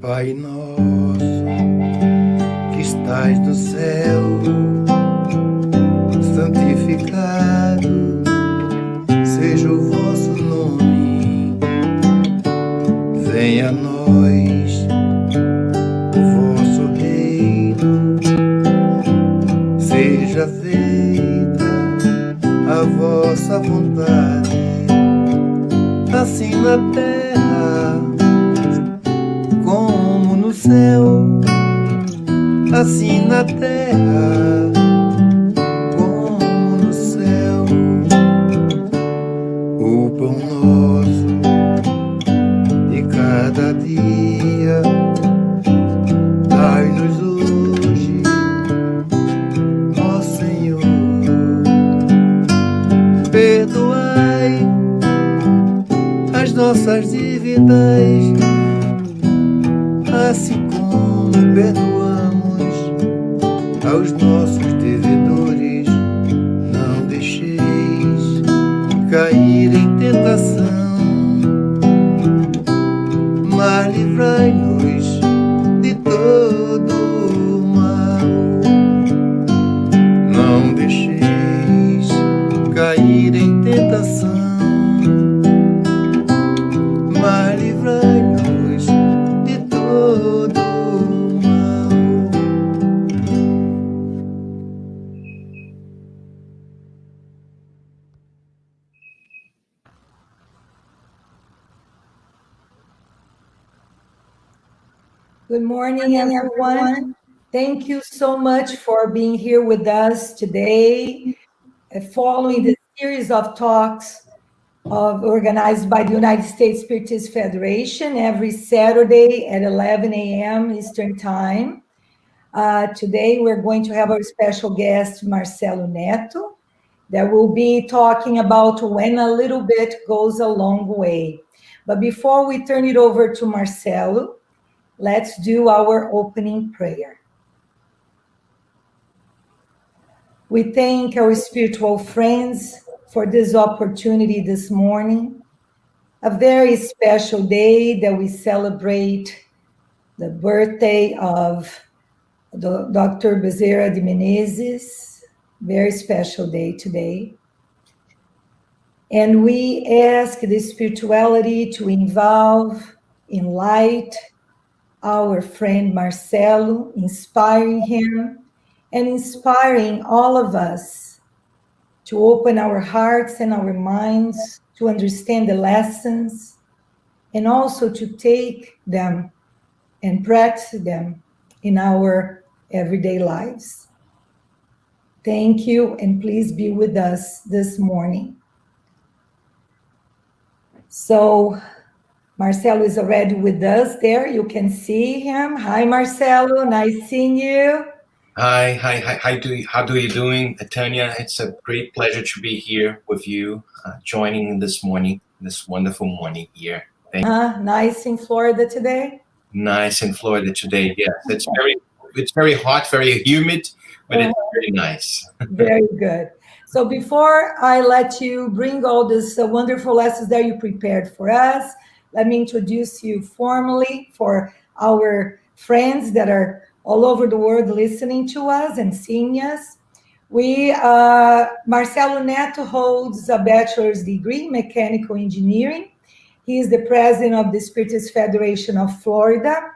Pai nosso, que estás no céu, santificado seja o vosso nome. Venha a nós o vosso reino, seja feita a vossa vontade, assim na terra como no céu, assim na terra como no céu. O pão nosso de cada dia dai-nos hoje, ó Senhor. Perdoai as nossas dívidas, assim como perdoamos aos nossos devedores. Não deixeis cair em tentação, mas livrai-nos de todo o mal. Não deixeis cair em tentação, mas livrai-nos de todo o mal. Good morning, everyone. Thank you so much for being here with us today, following the series of talks organized by the United States Spiritist Federation every Saturday at 11 a.m. Eastern Time. Today, we're going to have our special guest, Marcelo NETTO, that will be talking about when a little bit goes a long way. But before we turn it over to Marcelo, let's do our opening prayer. We thank our spiritual friends for this opportunity this morning, a very special day that we celebrate the birthday of Dr. Bezerra de Menezes, very special day today. And we ask the spirituality to involve, enlighten our friend Marcelo, inspiring him and inspiring all of us to open our hearts and our minds to understand the lessons and also to take them and practice them in our everyday lives. Thank you, and please be with us this morning. So, Marcelo is already with us there. You can see him. Hi, Marcelo. Nice seeing you. Hi. How do you doing, Tanya? It's a great pleasure to be here with you, joining this morning, this wonderful morning here. Thank you. Nice in Florida today. Nice in Florida today. Yes, it's very hot, very humid, but it's very nice. Very good. So before I let you bring all these wonderful lessons that you prepared for us, let me introduce you formally for our friends that are all over the world listening to us and seeing us. Marcelo NETTO holds a bachelor's degree in mechanical engineering. He is the president of the Spiritist Federation of Florida,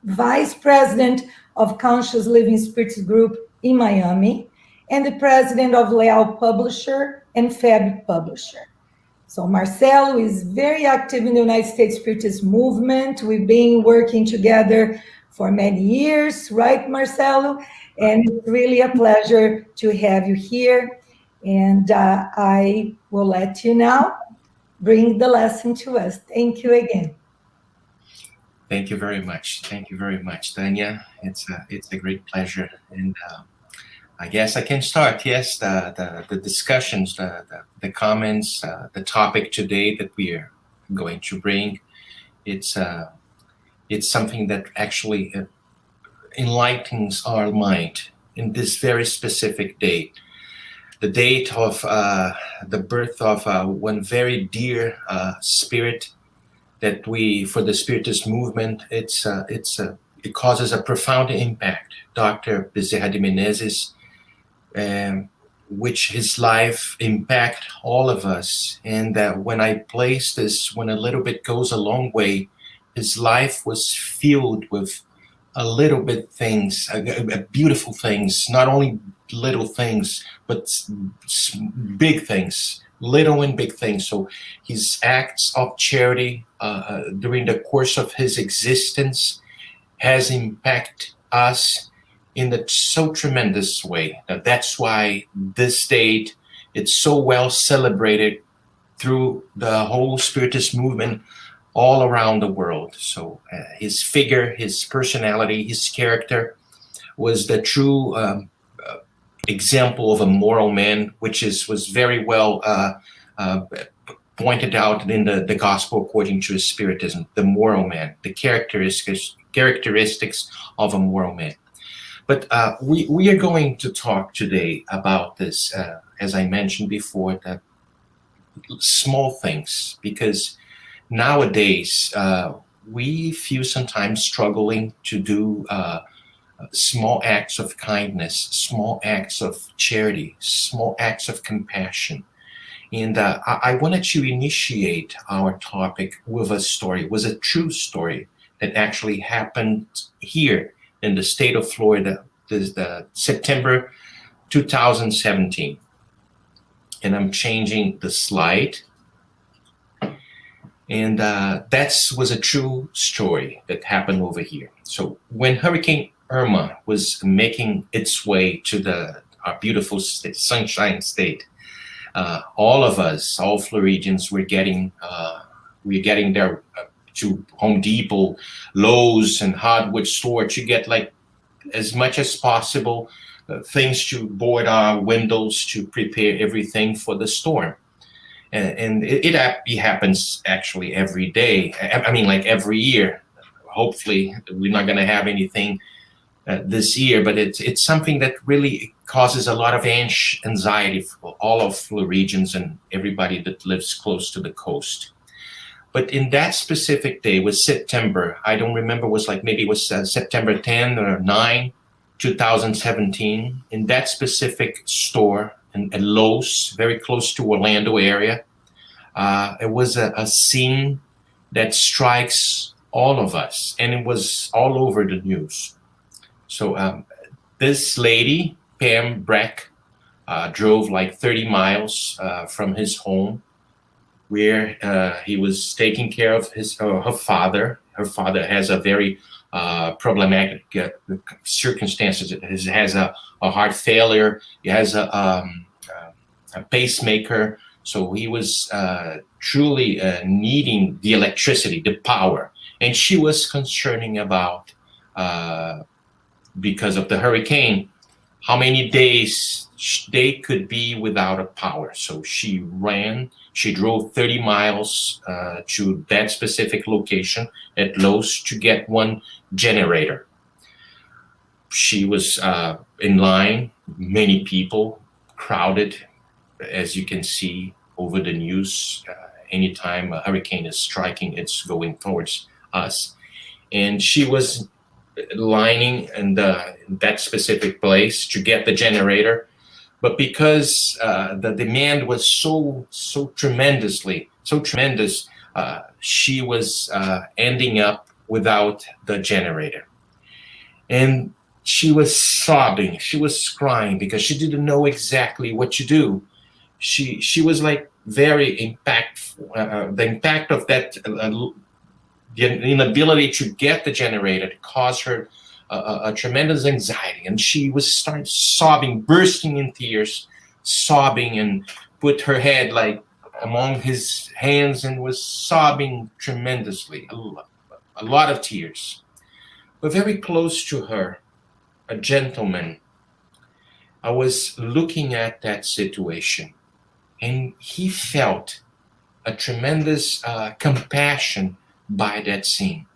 vice president of Conscious Living Spiritist Group in Miami, and the president of Leal Publisher and Fab Publisher. So Marcelo is very active in the United States Spiritist movement. We've been working together for many years, right, Marcelo? And it's really a pleasure to have you here. And I will let you now bring the lesson to us. Thank you again. Thank you very much. Thank you very much, Tanya. It's a great pleasure. And I guess I can start. Yes, the discussions, the comments, the topic today that we are going to bring, it's something that actually enlightens our mind in this very specific date. The date of the birth of one very dear spirit that for the Spiritist movement, it causes a profound impact. Dr. Bezerra de Menezes, which his life impact all of us. And when I place this, when a little bit goes a long way, his life was filled with a little bit things, beautiful things, not only little things, but big things, little and big things. So his acts of charity during the course of his existence has impacted us in a so tremendous way. That's why this date, it's so well celebrated through the whole Spiritist movement all around the world. So his figure, his personality, his character was the true example of a moral man, which was very well pointed out in the Gospel according to Spiritism, the moral man, the characteristics of a moral man. But we are going to talk today about this, as I mentioned before, the small things, because nowadays we feel sometimes struggling to do small acts of kindness, small acts of charity, small acts of compassion. And I wanted to initiate our topic with a story. It was a true story that actually happened here in the state of Florida, September 2017. And I'm changing the slide. And that was a true story that happened over here. So when Hurricane Irma was making its way to our beautiful Sunshine State, all of us, all Floridians, we're getting there to Home Depot, Lowe's, and hardwood store to get like as much as possible things to board our windows to prepare everything for the storm. And it happens actually every day. I mean, like every year. Hopefully, we're not going to have anything this year, but it's something that really causes a lot of anxiety for all of Floridians and everybody that lives close to the coast. But in that specific day, was September, I don't remember, maybe it was September 10 or 9, 2017, in that specific store at Lowe's, very close to Orlando area. It was a scene that strikes all of us, and it was all over the news. So this lady, Pam Breck, drove like 30 miles from his home, where he was taking care of her father. Her father has a very problematic circumstances. He has a heart failure. He has a pacemaker. So he was truly needing the electricity, the power. And she was concerning about, because of the hurricane, how many days they could be without a power. So she drove 30 miles to that specific location at Lowe's to get one generator. She was in line, many people, crowded, as you can see over the news. Anytime a hurricane is striking, it's going towards us. And she was lining in that specific place to get the generator. But because the demand was so tremendous, she was ending up without the generator. And she was sobbing, she was crying because she didn't know exactly what to do. She was like very impactful. The impact of that, the inability to get the generator caused her a tremendous anxiety, and she was starting sobbing, bursting in tears, sobbing, and put her head like among his hands and was sobbing tremendously, a lot of tears. But very close to her, a gentleman, I was looking at that situation, and he felt a tremendous compassion by that scene.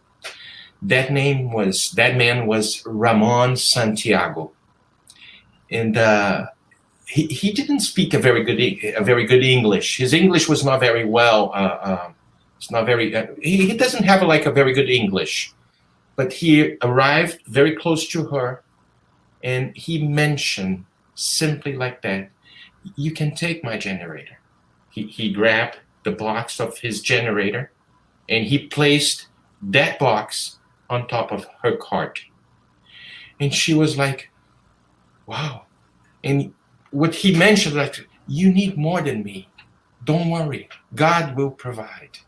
That man was Ramon Santiago, and he didn't speak a very good English. His English was not very well It's not very, he doesn't have like a very good English, but he arrived very close to her, and he mentioned simply like that, you can take my generator. He grabbed the box of his generator, and he placed that box on top of her cart. And she was like, wow. And what he mentioned, like, you need more than me. Don't worry. God will provide.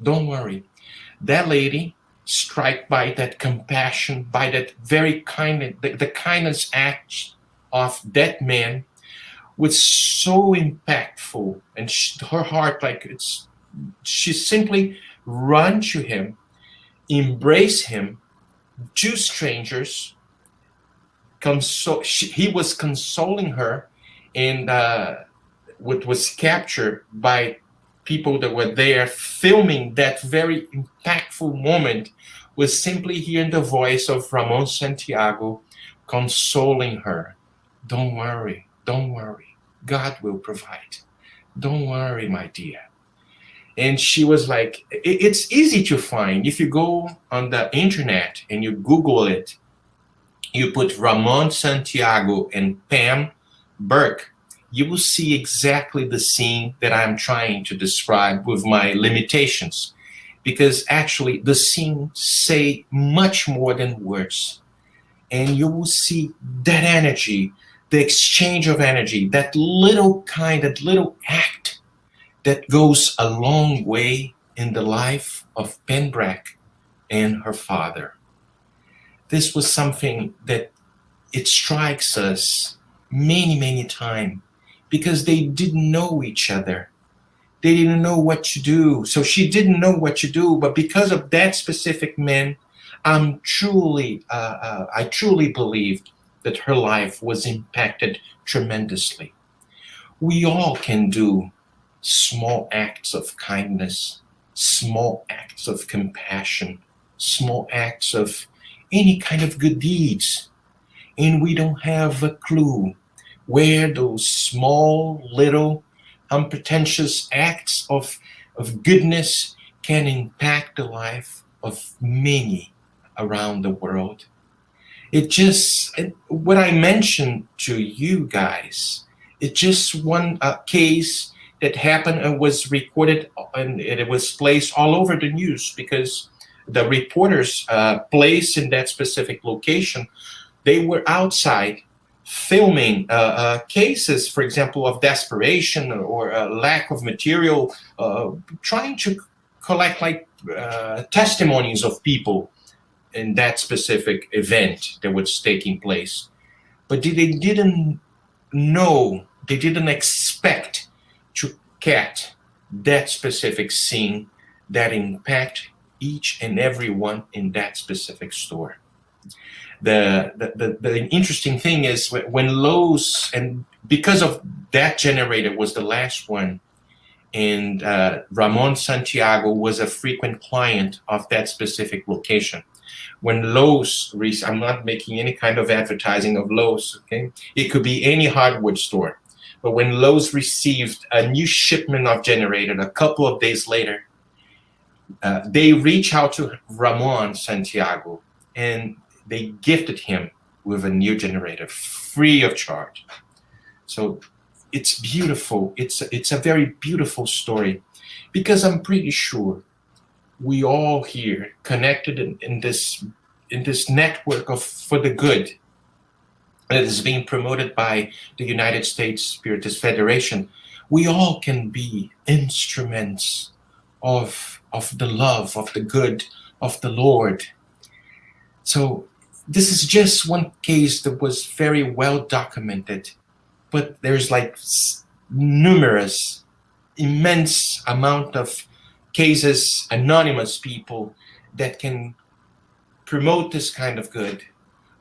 Don't worry. That lady, struck by that compassion, by that very kind, the kindness act of that man, was so impactful. And her heart, like, she simply run to him, embrace him, two strangers. He was consoling her, and what was captured by people that were there filming that very impactful moment was simply hearing the voice of Ramon Santiago consoling her. Don't worry, God will provide. Don't worry, my dear. And she was like, it's easy to find. If you go on the internet and you Google it, you put Ramon Santiago and Pam Burke, you will see exactly the scene that I'm trying to describe with my limitations. Because actually the scene say much more than words. And you will see that energy, the exchange of energy, that little act that goes a long way in the life of Penbrack and her father. This was something that it strikes us many times, because they didn't know each other. They didn't know what to do. So she didn't know what to do, but because of that specific man, I truly believed that her life was impacted tremendously. We all can do small acts of kindness, small acts of compassion, small acts of any kind of good deeds, and we don't have a clue where those small, little, unpretentious acts of goodness can impact the life of many around the world. What I mentioned to you guys, it's just one case that happened and was recorded, and it was placed all over the news, because the reporters placed in that specific location, they were outside filming cases, for example, of desperation or lack of material, trying to collect testimonies of people in that specific event that was taking place. But they didn't know, they didn't expect to catch that specific scene that impact each and every one in that specific store. The interesting thing is when Lowe's, and because of that generator was the last one, and Ramon Santiago was a frequent client of that specific location. When Lowe's, I'm not making any kind of advertising of Lowe's, okay? It could be any hardware store. But when Lowe's received a new shipment of generator a couple of days later, they reached out to Ramon Santiago, and they gifted him with a new generator free of charge. So it's beautiful. It's a very beautiful story, because I'm pretty sure we all here connected in this network of for the good that is being promoted by the United States Spiritist Federation. We all can be instruments of the love, of the good of the Lord. So this is just one case that was very well documented, but there's numerous, immense amount of cases, anonymous people that can promote this kind of good,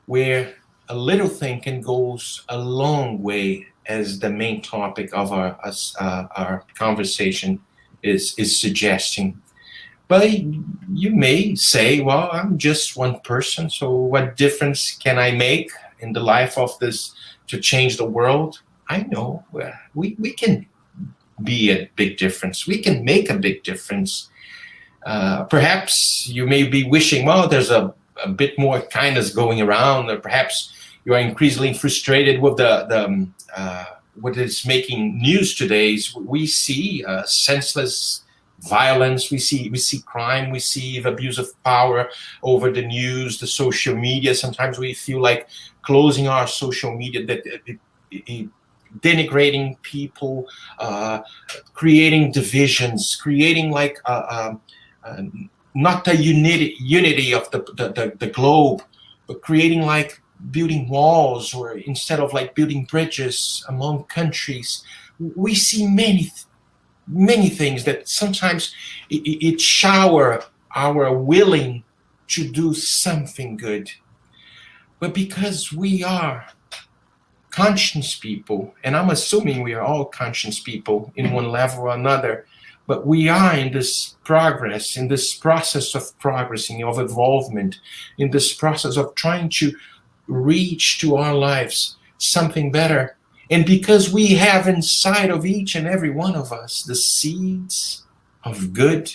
where a little thing can go a long way, as the main topic of our conversation is suggesting. But you may say, well, I'm just one person, so what difference can I make in the life of this to change the world? I know we can be a big difference. We can make a big difference. Perhaps you may be wishing, well, there's a bit more kindness going around, or perhaps you are increasingly frustrated with what is making news today. We see senseless violence, we see crime, we see abuse of power over the news, the social media. Sometimes we feel like closing our social media, that denigrating people, creating divisions, creating like not the unity of the globe, but creating like building walls, or instead of like building bridges among countries. We see many things that sometimes it shower our willing to do something good. But because we are conscious people, and I'm assuming we are all conscious people in one level or another, but we are in this progress, in this process of progressing, of evolvement, in this process of trying to reach to our lives something better. And because we have inside of each and every one of us the seeds of good,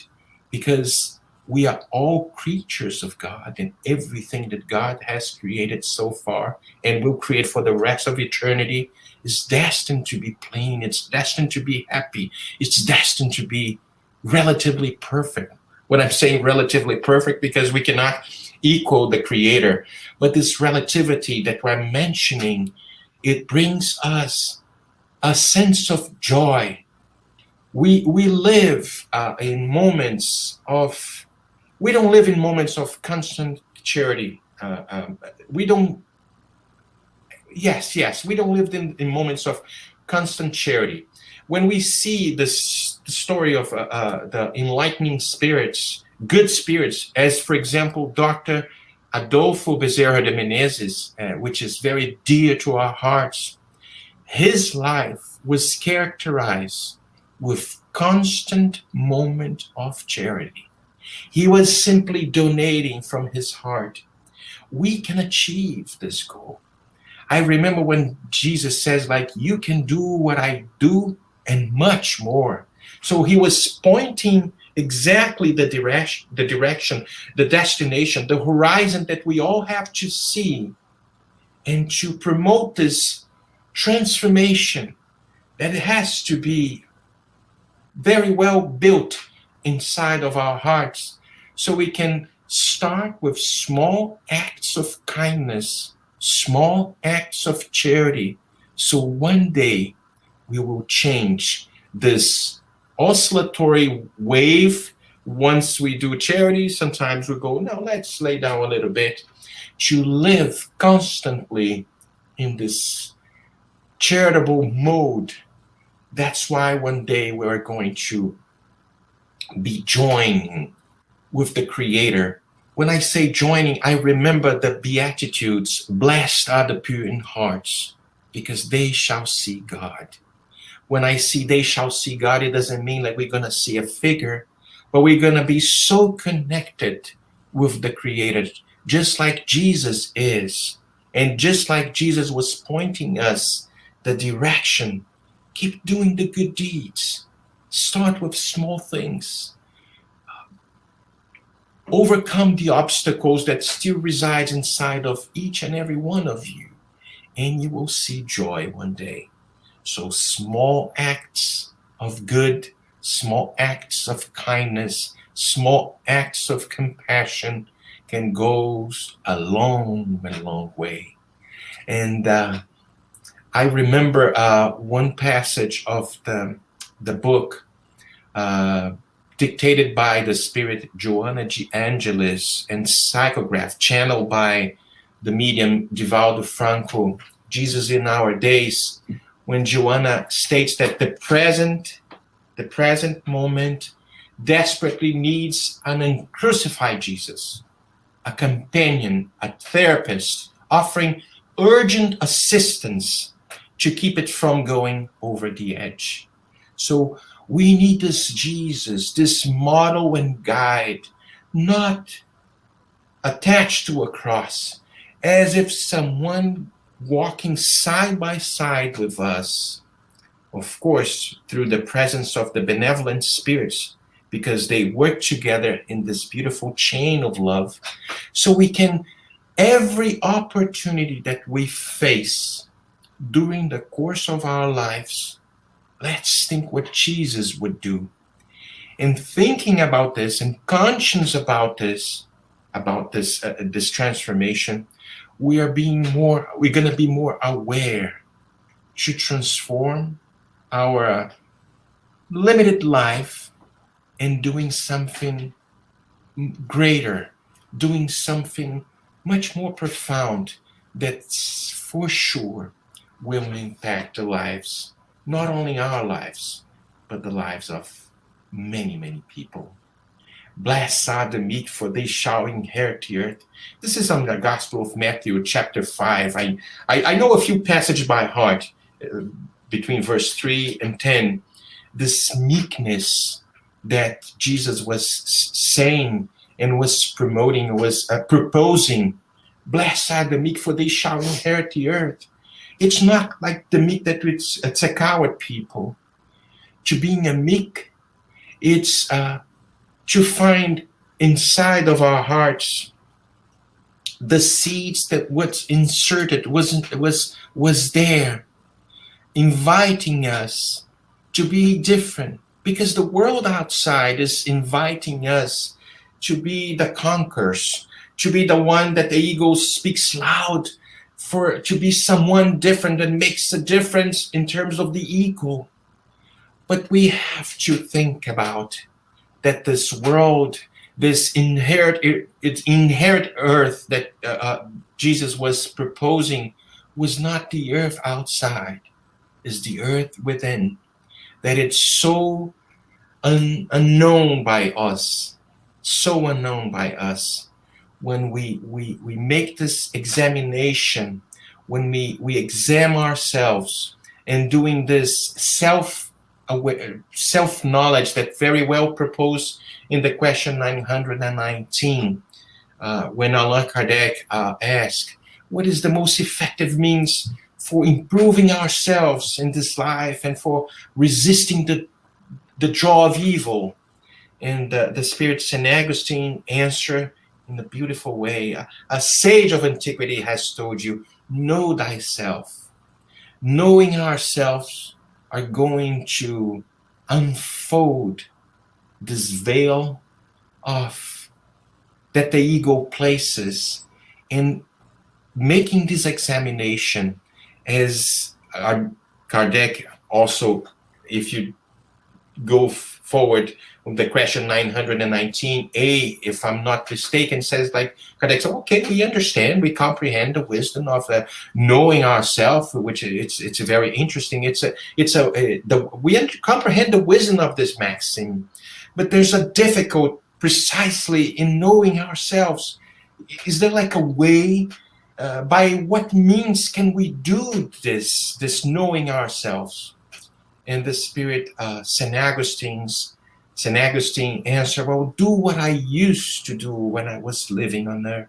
because we are all creatures of God, and everything that God has created so far and will create for the rest of eternity is destined to be plain. It's destined to be happy. It's destined to be relatively perfect. When I'm saying relatively perfect, because we cannot equal the Creator, but this relativity that we're mentioning, it brings us a sense of joy. We live in moments of, we don't live in moments of constant charity. We don't live in moments of constant charity. When we see the story of the enlightening spirits, good spirits, as for example, Dr. Adolfo Bezerra de Menezes, which is very dear to our hearts, his life was characterized with constant moment of charity. He was simply donating from his heart. We can achieve this goal. I remember when Jesus says, like, you can do what I do and much more. So he was pointing exactly the direction, the destination, the horizon that we all have to see, and to promote this transformation that it has to be very well built inside of our hearts, so we can start with small acts of kindness, small acts of charity, so one day we will change this oscillatory wave. Once we do charity, sometimes we go, no, let's lay down a little bit, to live constantly in this charitable mode. That's why one day we're going to be joining with the Creator. When I say joining, I remember the Beatitudes, blessed are the pure in hearts, because they shall see God. When I see they shall see God, it doesn't mean like we're going to see a figure, but we're going to be so connected with the Creator, just like Jesus is. And just like Jesus was pointing us the direction, keep doing the good deeds. Start with small things. Overcome the obstacles that still resides inside of each and every one of you, and you will see joy one day. So small acts of good, small acts of kindness, small acts of compassion can go a long, long way. And I remember one passage of the book dictated by the spirit Joanna de Angelis and psychographed, channeled by the medium Divaldo Franco, Jesus in Our Days, when Joanna states that the present moment desperately needs an uncrucified Jesus, a companion, a therapist, offering urgent assistance to keep it from going over the edge. So we need this Jesus, this model and guide, not attached to a cross, as if someone walking side by side with us, of course, through the presence of the benevolent spirits, because they work together in this beautiful chain of love. So we can, every opportunity that we face during the course of our lives, let's think what Jesus would do. And thinking about this and conscious about this transformation, we're going to be more aware to transform our limited life and doing something greater, doing something much more profound that's for sure will impact the lives, not only our lives, but the lives of many, many people. Blessed are the meek, for they shall inherit the earth. This is on the Gospel of Matthew, chapter 5. I know a few passages by heart, between verse 3 and 10. This meekness that Jesus was saying and was promoting, was proposing. Blessed are the meek, for they shall inherit the earth. It's not like the meek that it's a coward people. To being a meek, it's to find inside of our hearts the seeds that was inserted, was there, inviting us to be different, because the world outside is inviting us to be the conquerors, to be the one that the ego speaks loud, to be someone different that makes a difference in terms of the ego. But we have to think about that this world, this inherent earth that Jesus was proposing, was not the earth outside, is the earth within. That it's so unknown by us, so unknown by us. When we make this examination, when we examine ourselves and doing this self-knowledge that very well proposed in the question 919, when Allan Kardec asked, what is the most effective means for improving ourselves in this life and for resisting the draw of evil? And the Spirit St. Augustine answered in a beautiful way. A sage of antiquity has told you, know thyself. Knowing ourselves are going to unfold this veil of that the ego places, in making this examination, as Kardec also, if you go forward with the question 919a, if I'm not mistaken, says like Kardec said, okay, we understand, we comprehend the wisdom of knowing ourselves, which it's very interesting. We comprehend the wisdom of this maxim, but there's a difficult precisely in knowing ourselves. Is there like a way? By what means can we do this knowing ourselves? And the Spirit, St. Augustine answered, well, do what I used to do when I was living on earth.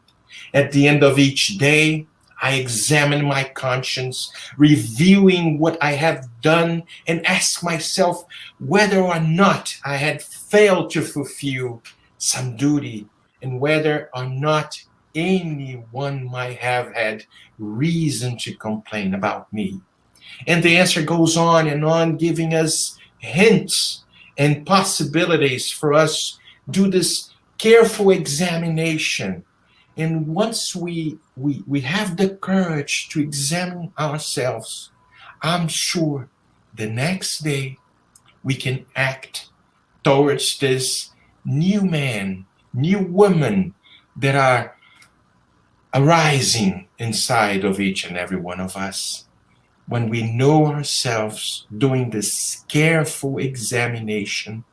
At the end of each day, I examine my conscience, reviewing what I have done, and ask myself whether or not I had failed to fulfill some duty, and whether or not anyone might have had reason to complain about me. And the answer goes on, giving us hints and possibilities for us do this careful examination. And once we have the courage to examine ourselves, I'm sure the next day we can act towards this new man, new woman that are arising inside of each and every one of us. When we know ourselves, doing this careful examination,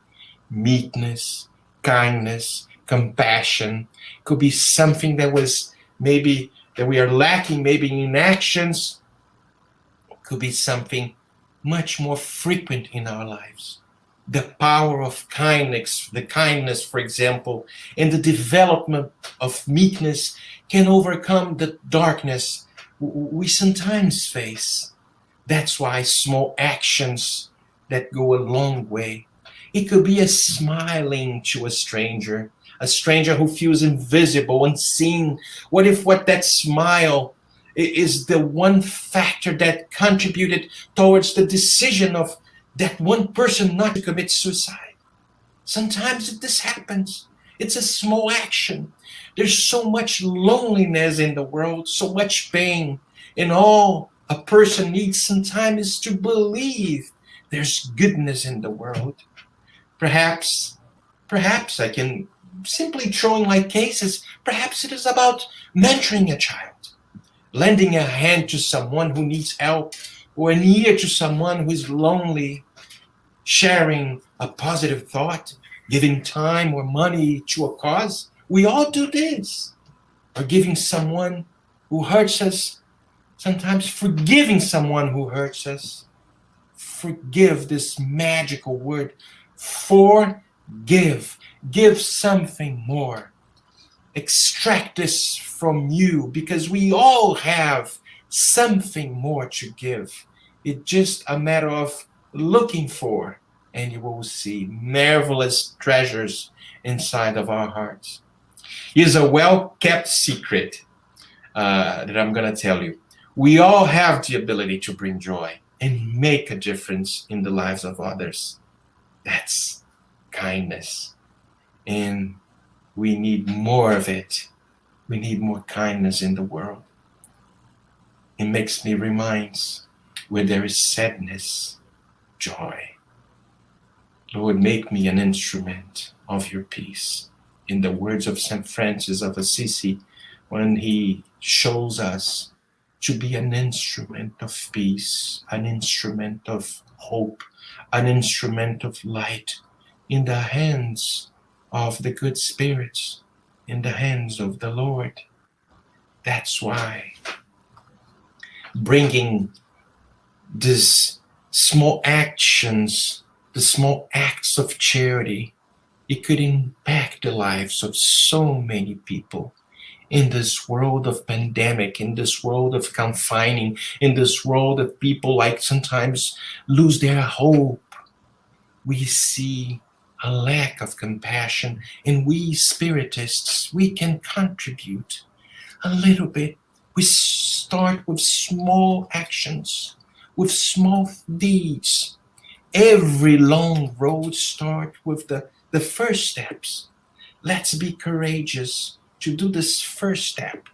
meekness, kindness, compassion, could be something that was maybe that we are lacking, maybe in actions, could be something much more frequent in our lives. The power of kindness, the kindness, for example, and the development of meekness can overcome the darkness we sometimes face. That's why small actions that go a long way. It could be a smiling to a stranger who feels invisible, unseen. What if that smile is the one factor that contributed towards the decision of that one person not to commit suicide? Sometimes this happens. It's a small action. There's so much loneliness in the world, so much pain, and all a person needs sometimes is to believe there's goodness in the world. Perhaps I can simply throw in my cases. Perhaps it is about mentoring a child, lending a hand to someone who needs help, or an ear to someone who is lonely, sharing a positive thought, giving time or money to a cause. We all do this. Or giving someone who hurts us, sometimes forgiving someone who hurts us. Forgive, this magical word. Forgive. Give something more. Extract this from you, because we all have something more to give. It's just a matter of looking for, and you will see marvelous treasures inside of our hearts. Here's a well-kept secret that I'm going to tell you. We all have the ability to bring joy and make a difference in the lives of others. That's kindness. And we need more of it. We need more kindness in the world. It makes me remind, where there is sadness, joy. Lord, make me an instrument of your peace. In the words of St. Francis of Assisi, when he shows us to be an instrument of peace, an instrument of hope, an instrument of light in the hands of the good spirits, in the hands of the Lord. That's why bringing these small actions, the small acts of charity, it could impact the lives of so many people in this world of pandemic, in this world of confining, in this world of people like sometimes lose their hope. We see a lack of compassion, and we spiritists, we can contribute a little bit. We start with small actions, with small deeds. Every long road starts with the first steps. Let's be courageous to do this first step.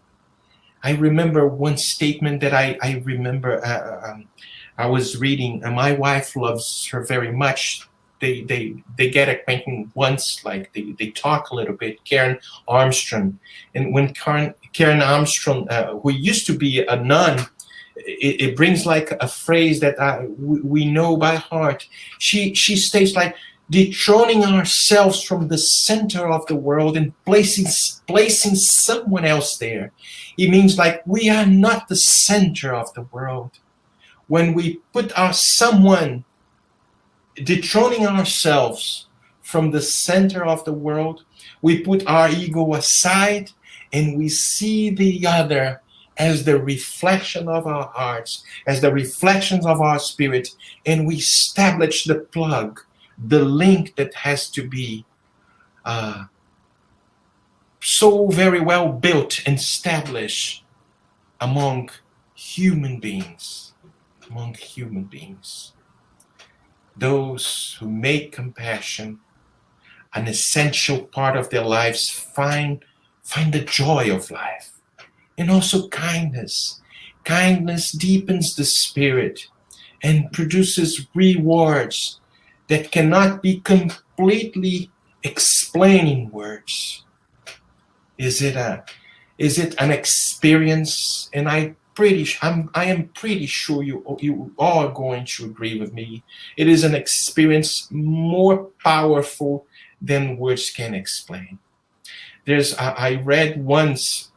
I remember one statement that I remember I was reading, and my wife loves her very much. They get acquainted once, like they talk a little bit, Karen Armstrong. And when Karen Armstrong, who used to be a nun, it brings like a phrase that we know by heart. She states like, dethroning ourselves from the center of the world and placing someone else there. It means like we are not the center of the world. When we put someone, dethroning ourselves from the center of the world, we put our ego aside and we see the other as the reflection of our hearts, as the reflections of our spirit, and we establish the plug, the link that has to be so very well built and established among human beings. Those who make compassion an essential part of their lives find the joy of life. And also kindness. Kindness deepens the spirit and produces rewards that cannot be completely explained in words. Is it an experience? And I am pretty sure you all are going to agree with me. It is an experience more powerful than words can explain. I read once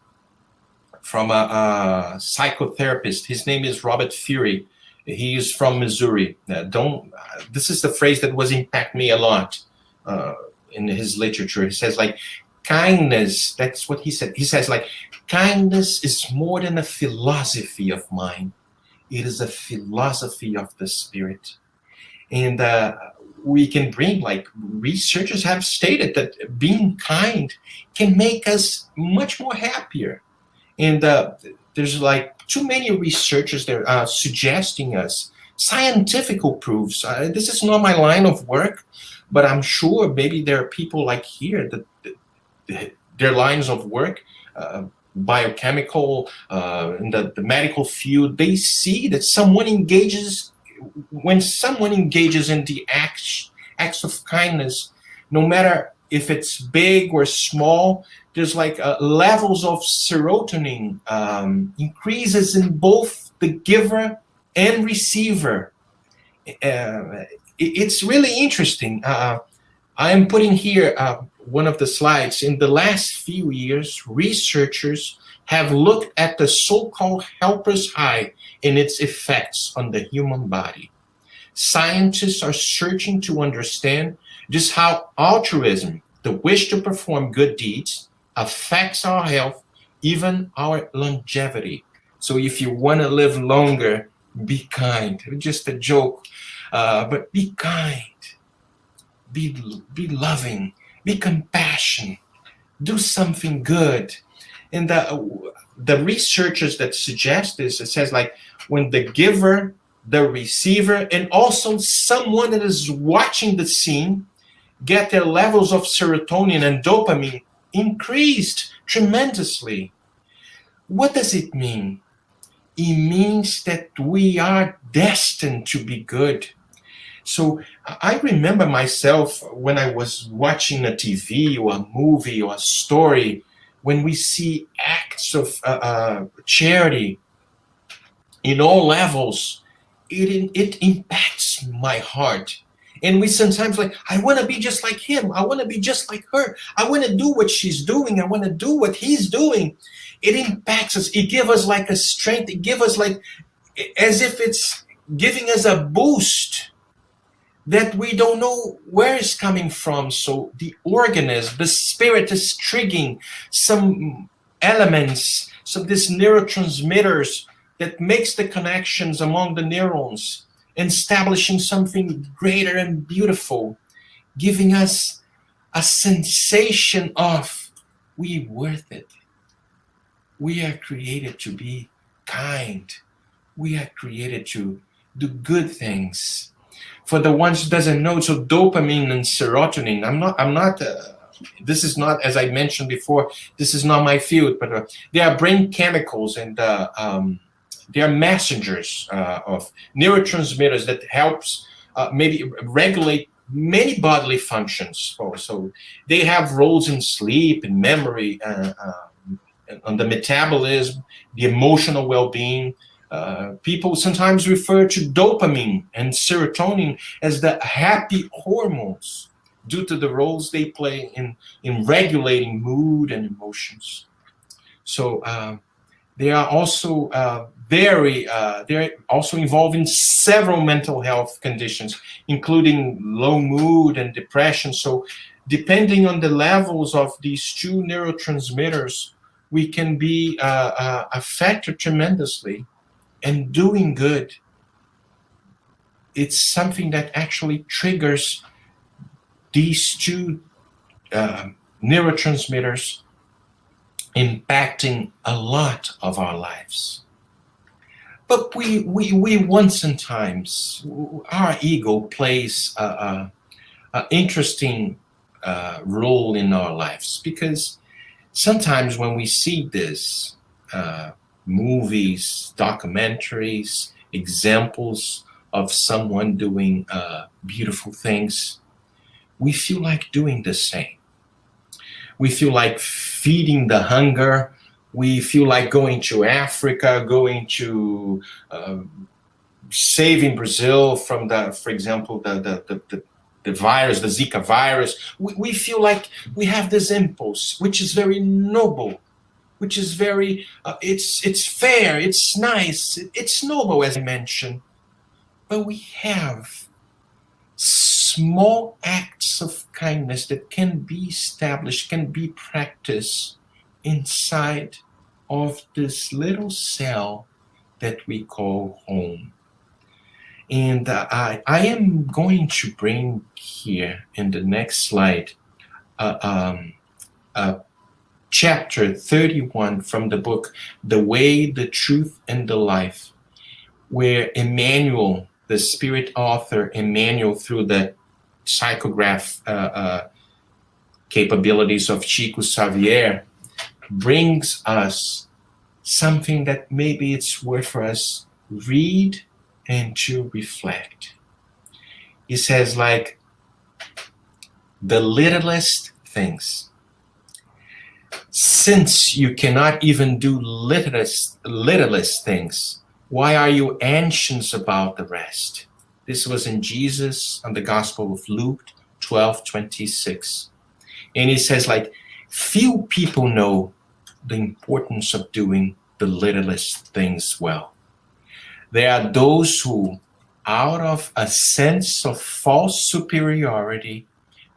from a psychotherapist. His name is Robert Fury. He is from Missouri. This is the phrase that was impact me a lot in his literature. He says like, kindness, that's what he said. He says like, kindness is more than a philosophy of mind. It is a philosophy of the spirit. And we can bring, like researchers have stated that being kind can make us much more happier. And there's like too many researchers that are suggesting us scientific proofs. This is not my line of work, but I'm sure maybe there are people like here that their lines of work, biochemical, in the medical field, they see that when someone engages in the acts of kindness, no matter if it's big or small, there's like levels of serotonin increases in both the giver and receiver. It's really interesting. I am putting here one of the slides. In the last few years, researchers have looked at the so-called helper's high and its effects on the human body. Scientists are searching to understand just how altruism, the wish to perform good deeds, affects our health, even our longevity. So if you want to live longer, be kind. Just a joke, but be kind. Be loving. Be compassionate. Do something good. And the researchers that suggest this, it says like when the giver, the receiver, and also someone that is watching the scene get their levels of serotonin and dopamine increased tremendously. What does it mean? It means that we are destined to be good. So I remember myself when I was watching a TV or a movie or a story, when we see acts of charity in all levels, it impacts my heart. And we sometimes like, I want to be just like him. I want to be just like her. I want to do what she's doing. I want to do what he's doing. It impacts us. It gives us like a strength. It gives us like, as if it's giving us a boost that we don't know where it's coming from. So the organism, the spirit is triggering some elements, some these neurotransmitters that makes the connections among the neurons, establishing something greater and beautiful, giving us a sensation of we worth it. We are created to be kind. We are created to do good things. For the ones who doesn't know, so dopamine and serotonin, I'm not this is not, as I mentioned before, this is not my field, but they are brain chemicals, and they are messengers of neurotransmitters that helps maybe regulate many bodily functions. So they have roles in sleep and memory, on the metabolism, the emotional well-being. People sometimes refer to dopamine and serotonin as the happy hormones due to the roles they play in regulating mood and emotions. So they are also they're also involved in several mental health conditions, including low mood and depression. So depending on the levels of these two neurotransmitters, we can be affected tremendously. And doing good, it's something that actually triggers these two neurotransmitters, impacting a lot of our lives. But we once and times, our ego plays an interesting role in our lives, because sometimes when we see this, movies, documentaries, examples of someone doing beautiful things, we feel like doing the same. We feel like feeding the hunger. We feel like going to Africa, going to saving Brazil from for example, the virus, the Zika virus. We feel like we have this impulse, which is very noble, which is very, it's fair, it's nice, it's noble, as I mentioned. But we have small acts of kindness that can be established, can be practiced inside of this little cell that we call home. And I am going to bring here in the next slide chapter 31 from the book, The Way, the Truth, and the Life, where Emmanuel, the spirit author Emmanuel, through the psychograph capabilities of Chico Xavier, brings us something that maybe it's worth for us read and to reflect. He says, like, the littlest things. Since you cannot even do littlest things, why are you anxious about the rest? This was in Jesus on the Gospel of Luke 12:26. And he says, like, few people know the importance of doing the littlest things well. There are those who, out of a sense of false superiority,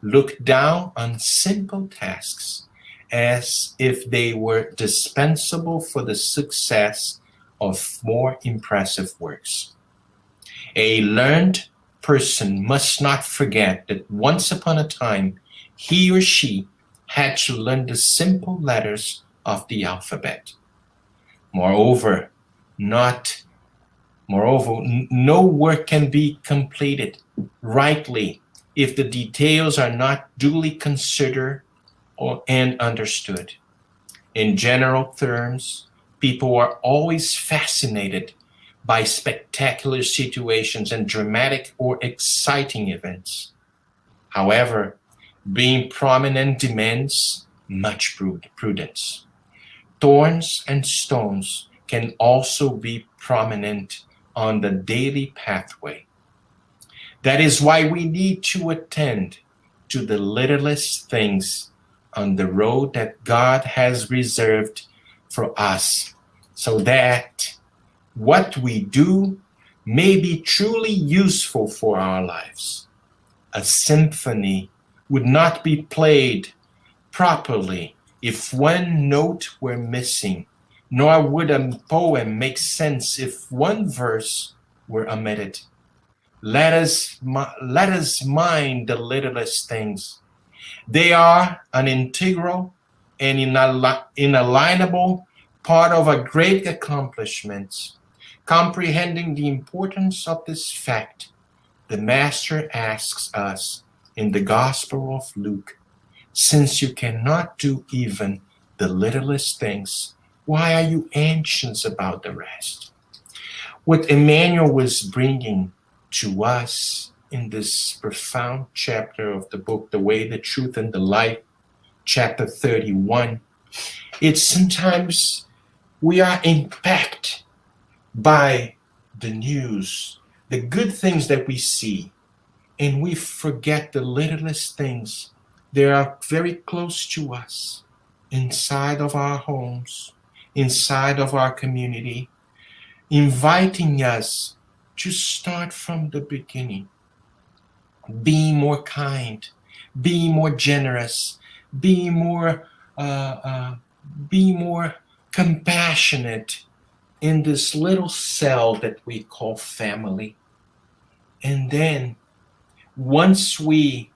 look down on simple tasks as if they were dispensable for the success of more impressive works. A learned person must not forget that once upon a time, he or she had to learn the simple letters of the alphabet. Moreover, no work can be completed rightly if the details are not duly considered and understood. In general terms, people are always fascinated by spectacular situations and dramatic or exciting events. However, being prominent demands much prudence. Thorns and stones can also be prominent on the daily pathway. That is why we need to attend to the littlest things on the road that God has reserved for us, so that what we do may be truly useful for our lives. A symphony would not be played properly if one note were missing, nor would a poem make sense if one verse were omitted. Let us mind the littlest things. They are an integral and inalienable part of a great accomplishment. Comprehending the importance of this fact, the Master asks us in the Gospel of Luke, since you cannot do even the littlest things, why are you anxious about the rest? What Emmanuel was bringing to us in this profound chapter of the book, The Way, the Truth, and the Life, chapter 31, it's sometimes we are impacted by the news, the good things that we see, and we forget the littlest things. They are very close to us, inside of our homes, inside of our community, inviting us to start from the beginning. Be more kind, be more generous, be more compassionate in this little cell that we call family. And then once we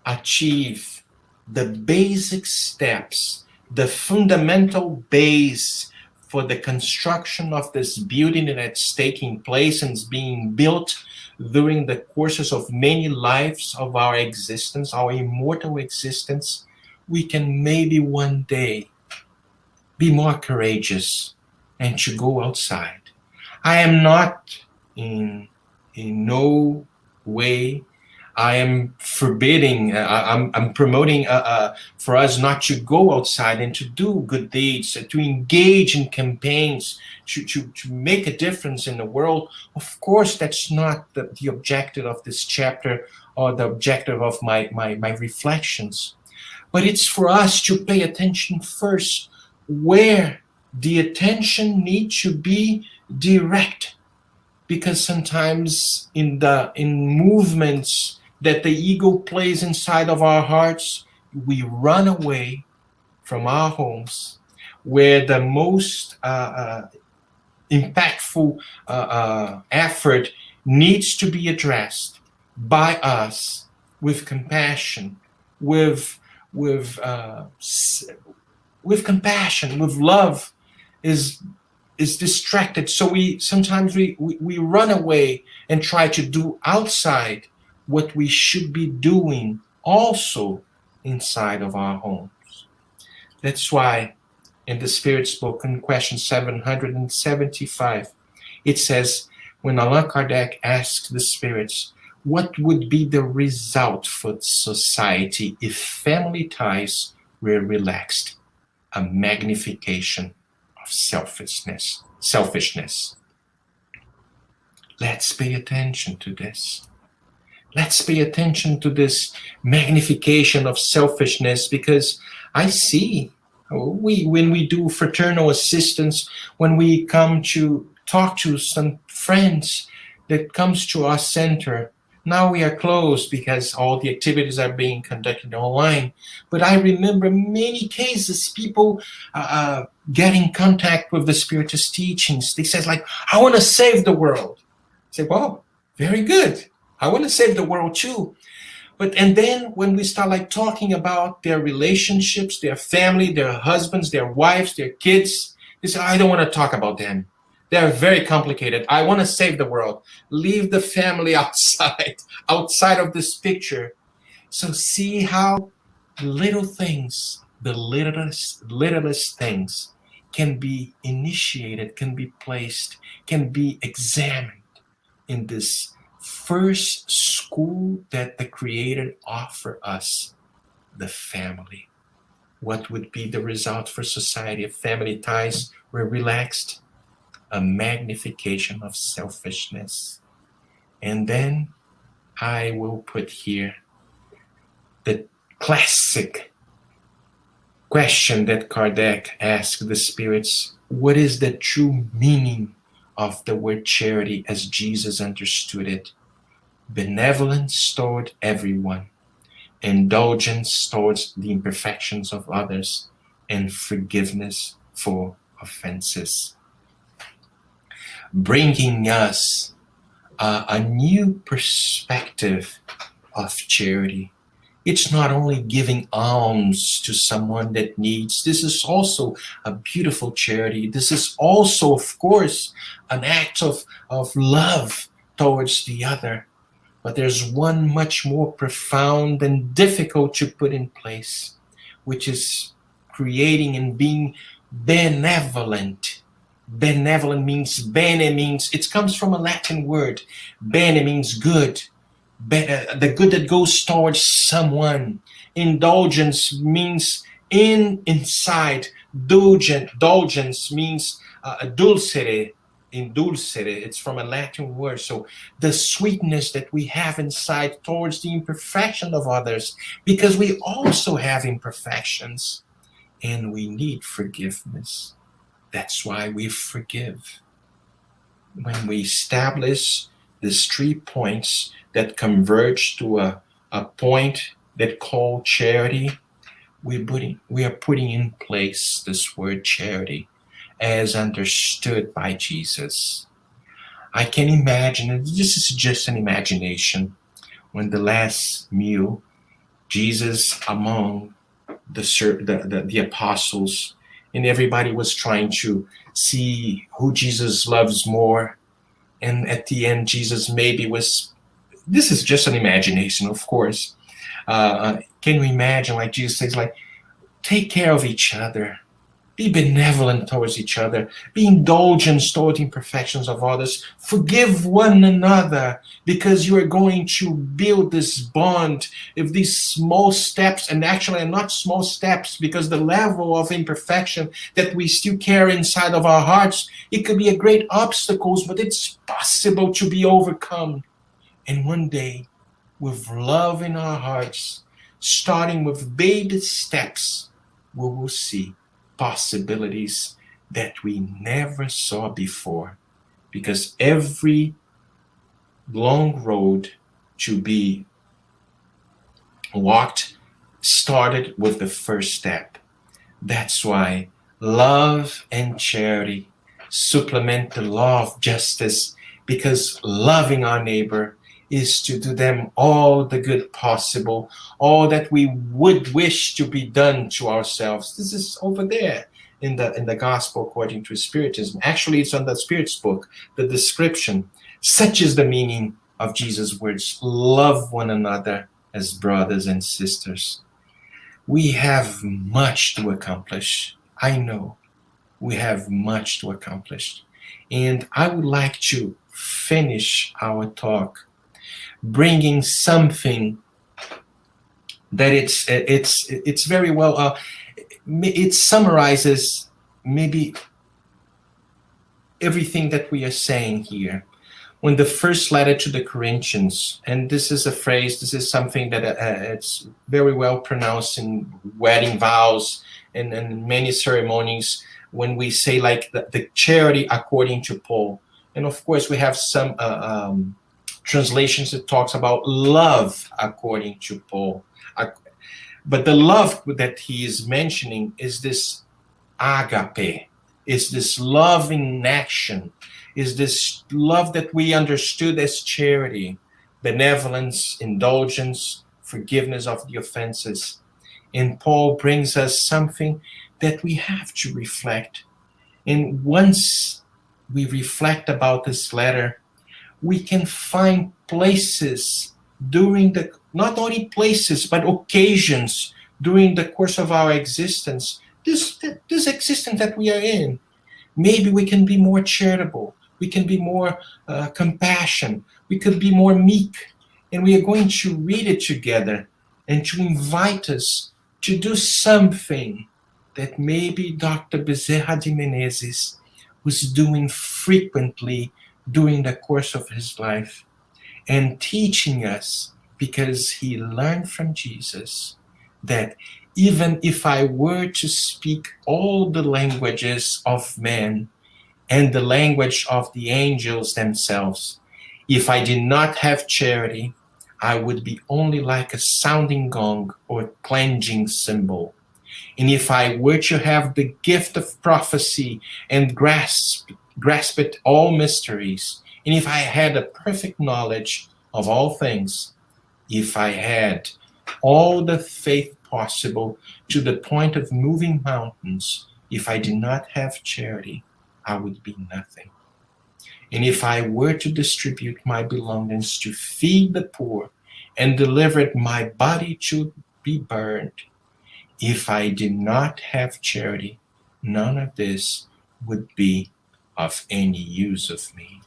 achieve the basic steps, the fundamental base for the construction of this building that's taking place and is being built during the courses of many lives of our existence, our immortal existence, we can maybe one day be more courageous and to go outside. I am not in no way I am forbidding, I'm promoting for us not to go outside and to do good deeds, to engage in campaigns, to make a difference in the world. Of course, that's not the objective of this chapter or the objective of my reflections. But it's for us to pay attention first where the attention needs to be direct. Because sometimes in movements that the ego plays inside of our hearts, we run away from our homes, where the most impactful effort needs to be addressed by us with compassion, with compassion, with love, is distracted. So we sometimes run away and try to do outside what we should be doing also inside of our homes. That's why in the Spirit's book, in question 775, it says, when Allan Kardec asked the spirits, what would be the result for society if family ties were relaxed? A magnification of selfishness. Let's pay attention to this. Let's pay attention to this magnification of selfishness, because I see when we do fraternal assistance, when we come to talk to some friends that comes to our center. Now we are closed because all the activities are being conducted online. But I remember many cases, people get in contact with the Spiritist teachings. They say, like, I want to save the world. I say, well, very good. I want to save the world too. And then when we start like talking about their relationships, their family, their husbands, their wives, their kids, they say, I don't want to talk about them. They're very complicated. I want to save the world. Leave the family outside of this picture. So see how little things, the littlest things can be initiated, can be placed, can be examined in this first school that the Creator offered us, the family. What would be the result for society if family ties were relaxed? A magnification of selfishness. And then I will put here the classic question that Kardec asked the spirits. What is the true meaning of the word charity as Jesus understood it? Benevolence toward everyone, indulgence towards the imperfections of others, and forgiveness for offenses. Bringing us a new perspective of charity. It's not only giving alms to someone that needs. This is also a beautiful charity. This is also, of course, an act of love towards the other. But there's one much more profound and difficult to put in place, which is creating and being benevolent. Benevolent means, bene means, it comes from a Latin word. Bene means good. The good that goes towards someone. Indulgence means inside. Indulgence means dulcere. Indulcere, it's from a Latin word. So the sweetness that we have inside towards the imperfection of others, because we also have imperfections and we need forgiveness. That's why we forgive. When we establish these 3 points that converge to a point that called charity, we are putting in place this word charity as understood by Jesus. I can imagine, and this is just an imagination, when the last meal, Jesus among the apostles, and everybody was trying to see who Jesus loves more. And at the end, Jesus maybe was, this is just an imagination, of course. Can you imagine, like Jesus says, like, take care of each other. Be benevolent towards each other. Be indulgent towards the imperfections of others. Forgive one another, because you are going to build this bond if these small steps, and actually are not small steps, because the level of imperfection that we still carry inside of our hearts, it could be a great obstacles, but it's possible to be overcome. And one day, with love in our hearts, starting with baby steps, we will see possibilities that we never saw before, because every long road to be walked started with the first step. That's why love and charity supplement the law of justice because loving our neighbor is to do them all the good possible, all that we would wish to be done to ourselves. This is over there in the Gospel according to Spiritism. Actually, it's on the Spirit's book, the description. Such is the meaning of Jesus' words. Love one another as brothers and sisters. We have much to accomplish. I know we have much to accomplish. And I would like to finish our talk bringing something that it's very well, it summarizes maybe everything that we are saying here. When the first letter to the Corinthians, and this is a phrase, this is something that it's very well pronounced in wedding vows and many ceremonies, when we say like the charity according to Paul. And of course we have some translations that talks about love according to Paul. But the love that he is mentioning is this agape, is this love in action, is this love that we understood as charity, benevolence, indulgence, forgiveness of the offenses. And Paul brings us something that we have to reflect. And once we reflect about this letter, we can find places during the, not only places, but occasions during the course of our existence, this existence that we are in. Maybe we can be more charitable, we can be more compassionate, we could be more meek, and we are going to read it together and to invite us to do something that maybe Dr. Bezerra de Menezes was doing frequently during the course of his life, and teaching us, because he learned from Jesus, that even if I were to speak all the languages of men and the language of the angels themselves, if I did not have charity, I would be only like a sounding gong or clanging cymbal. And if I were to have the gift of prophecy and grasp it all mysteries, and if I had a perfect knowledge of all things, if I had all the faith possible to the point of moving mountains, if I did not have charity, I would be nothing. And if I were to distribute my belongings to feed the poor and deliver my body to be burned, if I did not have charity, none of this would be of any use of me.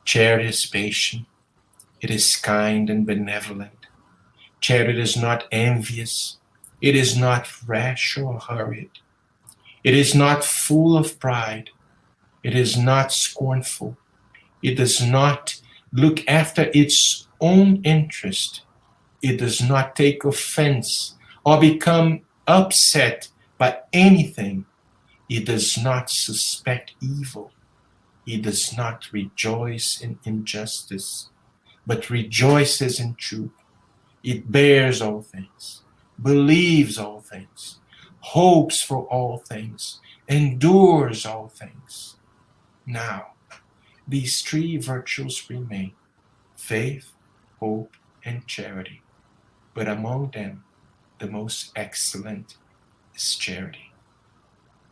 Charity is patient. It is kind and benevolent. Charity is not envious. It is not rash or hurried. It is not full of pride. It is not scornful. It does not look after its own interest. It does not take offense or become upset by anything. It does not suspect evil. It does not rejoice in injustice, but rejoices in truth. It bears all things, believes all things, hopes for all things, endures all things. Now, these three virtues remain: faith, hope, and charity. But among them, the most excellent is charity.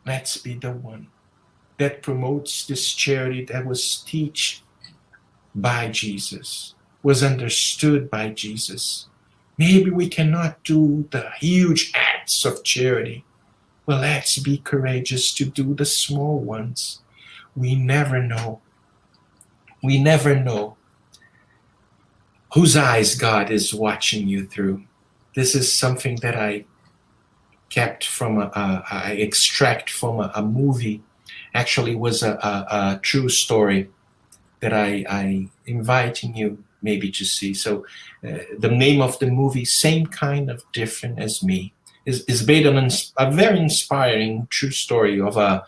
Let's be the one that promotes this charity that was taught by Jesus, was understood by Jesus. Maybe we cannot do the huge acts of charity, but let's be courageous to do the small ones. We never know. We never know whose eyes God is watching you through. This is something that I kept from, I extract from a movie. Actually, was a true story that I inviting you maybe to see. So the name of the movie, Same Kind of Different as Me, is based on a very inspiring true story of a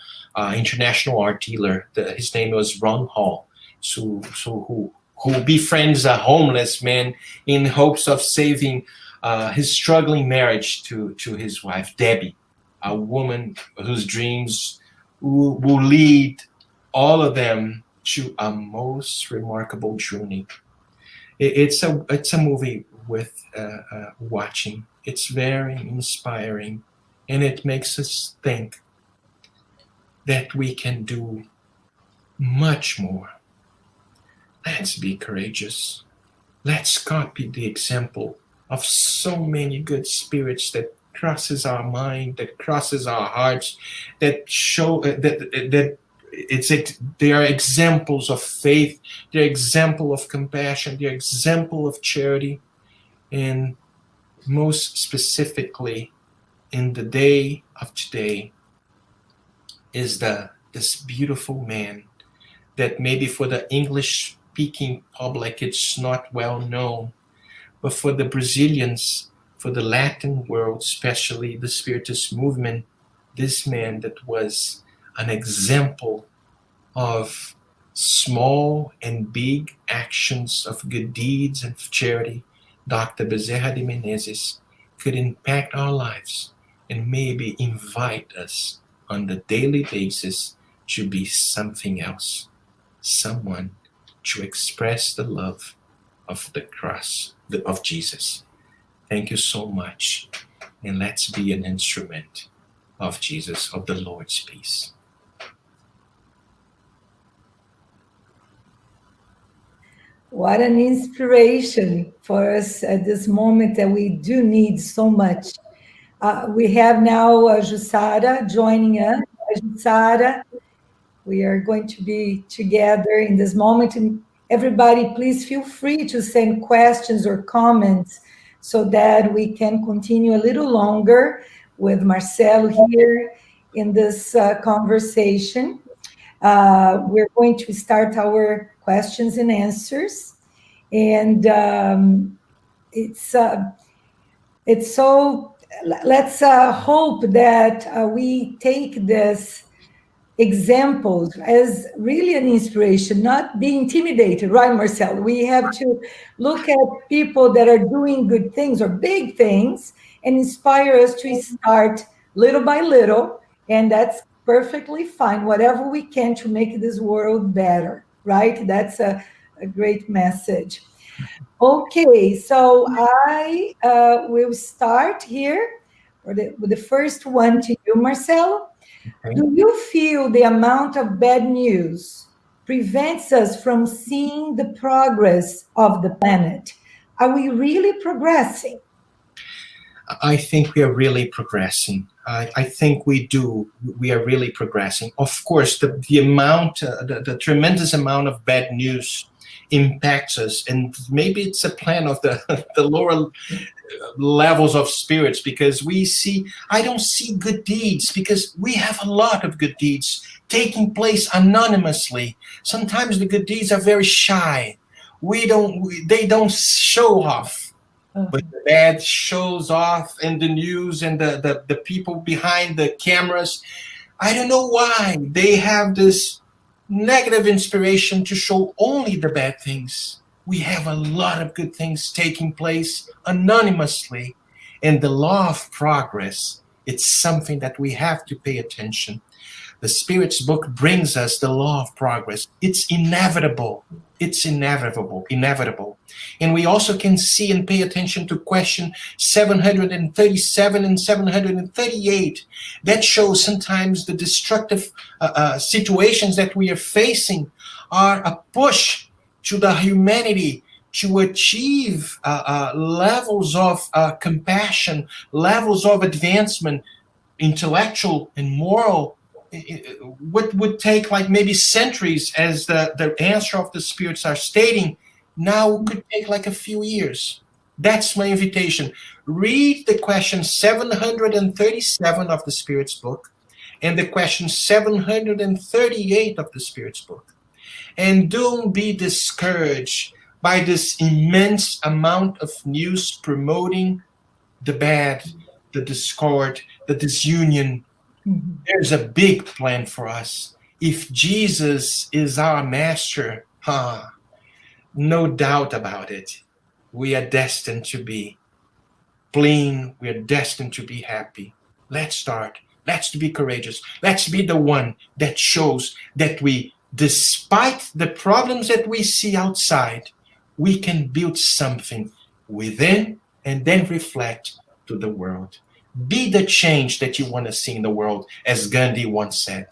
international art dealer. His name was Ron Hall, who befriends a homeless man in hopes of saving his struggling marriage to his wife, Debbie, a woman whose dreams will lead all of them to a most remarkable journey. It's a movie with watching. It's very inspiring, and it makes us think that we can do much more. Let's be courageous. Let's copy the example of so many good spirits that crosses our mind, that crosses our hearts, that show that they are examples of faith, they're example of compassion, they're example of charity, and most specifically in the day of today is this beautiful man that maybe for the English speaking public it's not well known, but for the Brazilians, for the Latin world, especially the Spiritist movement, this man that was an example of small and big actions of good deeds and charity, Dr. Bezerra de Menezes, could impact our lives and maybe invite us on the daily basis to be something else, someone to express the love of the cross of Jesus. Thank you so much, and let's be an instrument of Jesus, of the Lord's peace. What an inspiration for us at this moment that we do need so much. We have now Jussara joining us. Jussara, we are going to be together in this moment. And everybody, please feel free to send questions or comments so that we can continue a little longer with Marcelo here in this conversation. We're going to start our questions and answers. And it's so, let's hope that we take this examples as really an inspiration, not be intimidated, right, Marcelo? We have to look at people that are doing good things or big things and inspire us to start little by little, and that's perfectly fine, whatever we can to make this world better, right? That's a great message. Okay, so I will start here with the first one to you, Marcelo. Okay. Do you feel the amount of bad news prevents us from seeing the progress of the planet? Are we really progressing? I think we are really progressing. I think we do. We are really progressing. Of course, the amount, the tremendous amount of bad news impacts us, and maybe it's a plan of the lower levels of spirits, because I don't see good deeds, because we have a lot of good deeds taking place anonymously. Sometimes the good deeds are very shy. They don't show off. But the bad shows off in the news, and the people behind the cameras, I don't know why they have this negative inspiration to show only the bad things. We have a lot of good things taking place anonymously. And the law of progress, it's something that we have to pay attention. The Spirit's book brings us the law of progress. It's inevitable. It's inevitable. And we also can see and pay attention to question 737 and 738. That shows sometimes the destructive situations that we are facing are a push to the humanity to achieve levels of compassion, levels of advancement, intellectual and moral. What would take like maybe centuries, as the answer of the spirits are stating, now could take like a few years. That's my invitation. Read the question 737 of the Spirit's book and the question 738 of the Spirit's book. And don't be discouraged by this immense amount of news promoting the bad, the discord, the disunion. There's a big plan for us. If Jesus is our master, no doubt about it, we are destined to be clean. We are destined to be happy. Let's start. Let's be courageous. Let's be the one that shows that we despite the problems that we see outside, we can build something within and then reflect to the world. Be the change that you want to see in the world, as Gandhi once said.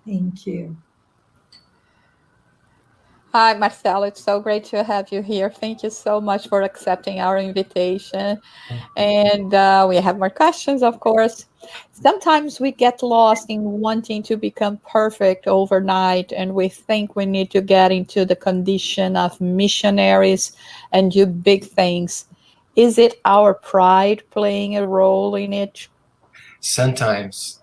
Thank you. Hi, Marcelo. It's so great to have you here. Thank you so much for accepting our invitation. And we have more questions, of course. Sometimes we get lost in wanting to become perfect overnight, and we think we need to get into the condition of missionaries and do big things. Is it our pride playing a role in it? Sometimes,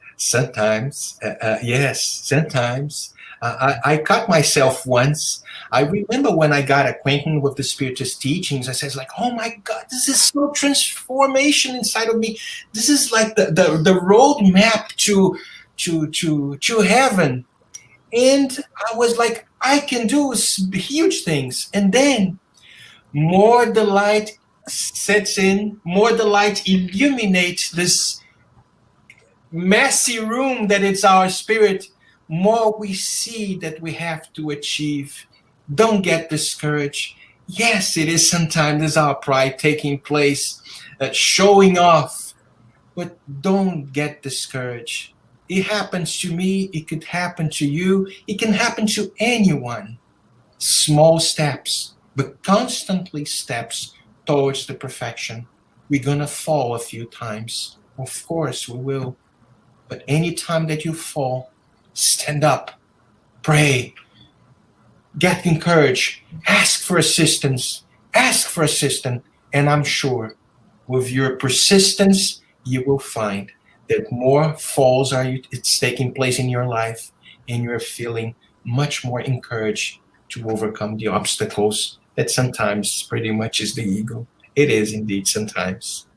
yes, sometimes. I caught myself once. I remember when I got acquainted with the Spiritist teachings, I said, like, oh my God, this is so transformation inside of me. This is like the roadmap to heaven. And I was like, I can do huge things. And then more the light sets in, more the light illuminates this messy room that it's our spirit, more we see that we have to achieve. Don't get discouraged. Yes, it is sometimes there's our pride taking place, showing off, but don't get discouraged. It happens to me, it could happen to you, it can happen to anyone. Small steps, but constantly steps towards the perfection. We're gonna fall a few times. Of course we will. But any time that you fall, stand up, pray, get encouraged, ask for assistance, and I'm sure with your persistence, you will find that more falls it's taking place in your life, and you're feeling much more encouraged to overcome the obstacles that sometimes pretty much is the ego. It is indeed sometimes.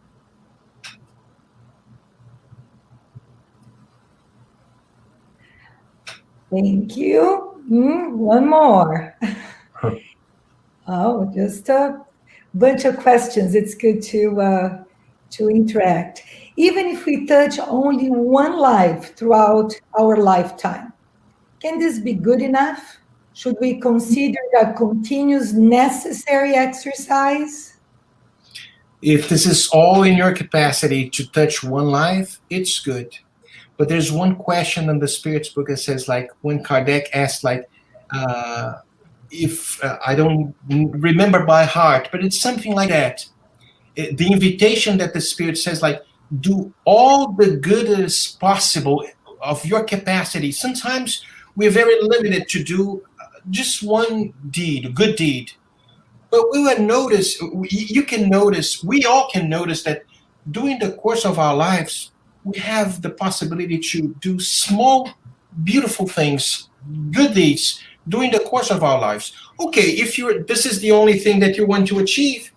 Thank you. One more. Oh, just a bunch of questions. It's good to interact. Even if we touch only one life throughout our lifetime, can this be good enough? Should we consider that continuous necessary exercise? If this is all in your capacity to touch one life, it's good. But there's one question in the Spirit's book that says, like, when Kardec asked, like, if I don't remember by heart, but it's something like that. The invitation that the Spirit says, like, do all the good as possible of your capacity. Sometimes we're very limited to do just one deed, a good deed. But we will notice, you can notice, we all can notice that during the course of our lives, we have the possibility to do small, beautiful things, good deeds during the course of our lives. Okay, if this is the only thing that you want to achieve,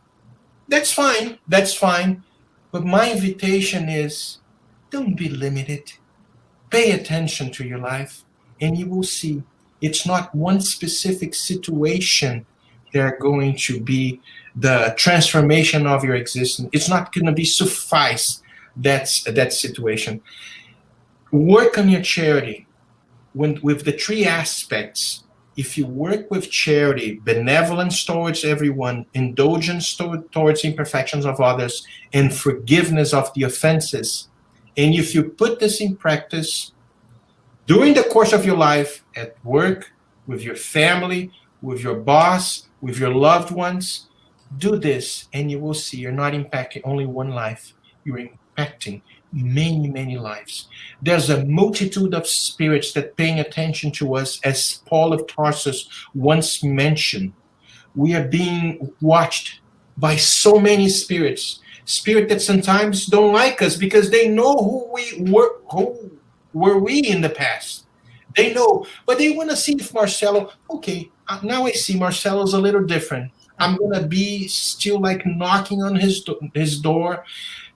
that's fine, that's fine. But my invitation is, don't be limited. Pay attention to your life, and you will see it's not one specific situation that are going to be the transformation of your existence. It's not going to be suffice that situation. Work on your charity. With the three aspects, if you work with charity, benevolence towards everyone, indulgence towards imperfections of others, and forgiveness of the offenses, and if you put this in practice during the course of your life, at work, with your family, with your boss, with your loved ones, do this, and you will see you're not impacting only one life. You're impacting many, many lives. There's a multitude of spirits that paying attention to us, as Paul of Tarsus once mentioned. We are being watched by so many spirits that sometimes don't like us because they know who were we in the past. They know, but they want to see if Marcelo, okay, now I see Marcelo's a little different. I'm going to be still like knocking on his door,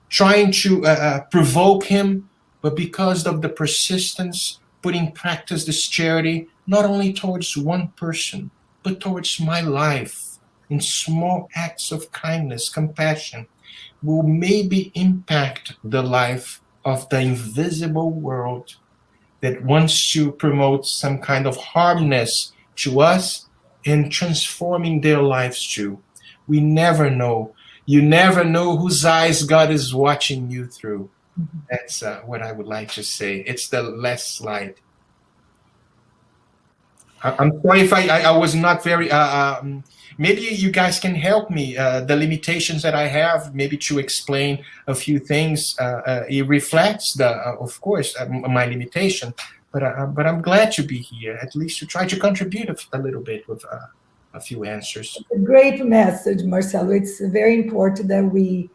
trying to provoke him, but because of the persistence, put in practice this charity, not only towards one person, but towards my life, in small acts of kindness, compassion, will maybe impact the life of the invisible world that wants to promote some kind of harmness to us and transforming their lives too. We never know. You never know whose eyes God is watching you through. That's what I would like to say. It's the last slide. I'm sorry if I was not very. Maybe you guys can help me. The limitations that I have, maybe to explain a few things. It reflects of course, my limitation. But I'm glad to be here, at least to try to contribute a little bit with a few answers. A great message, Marcelo. It's very important that we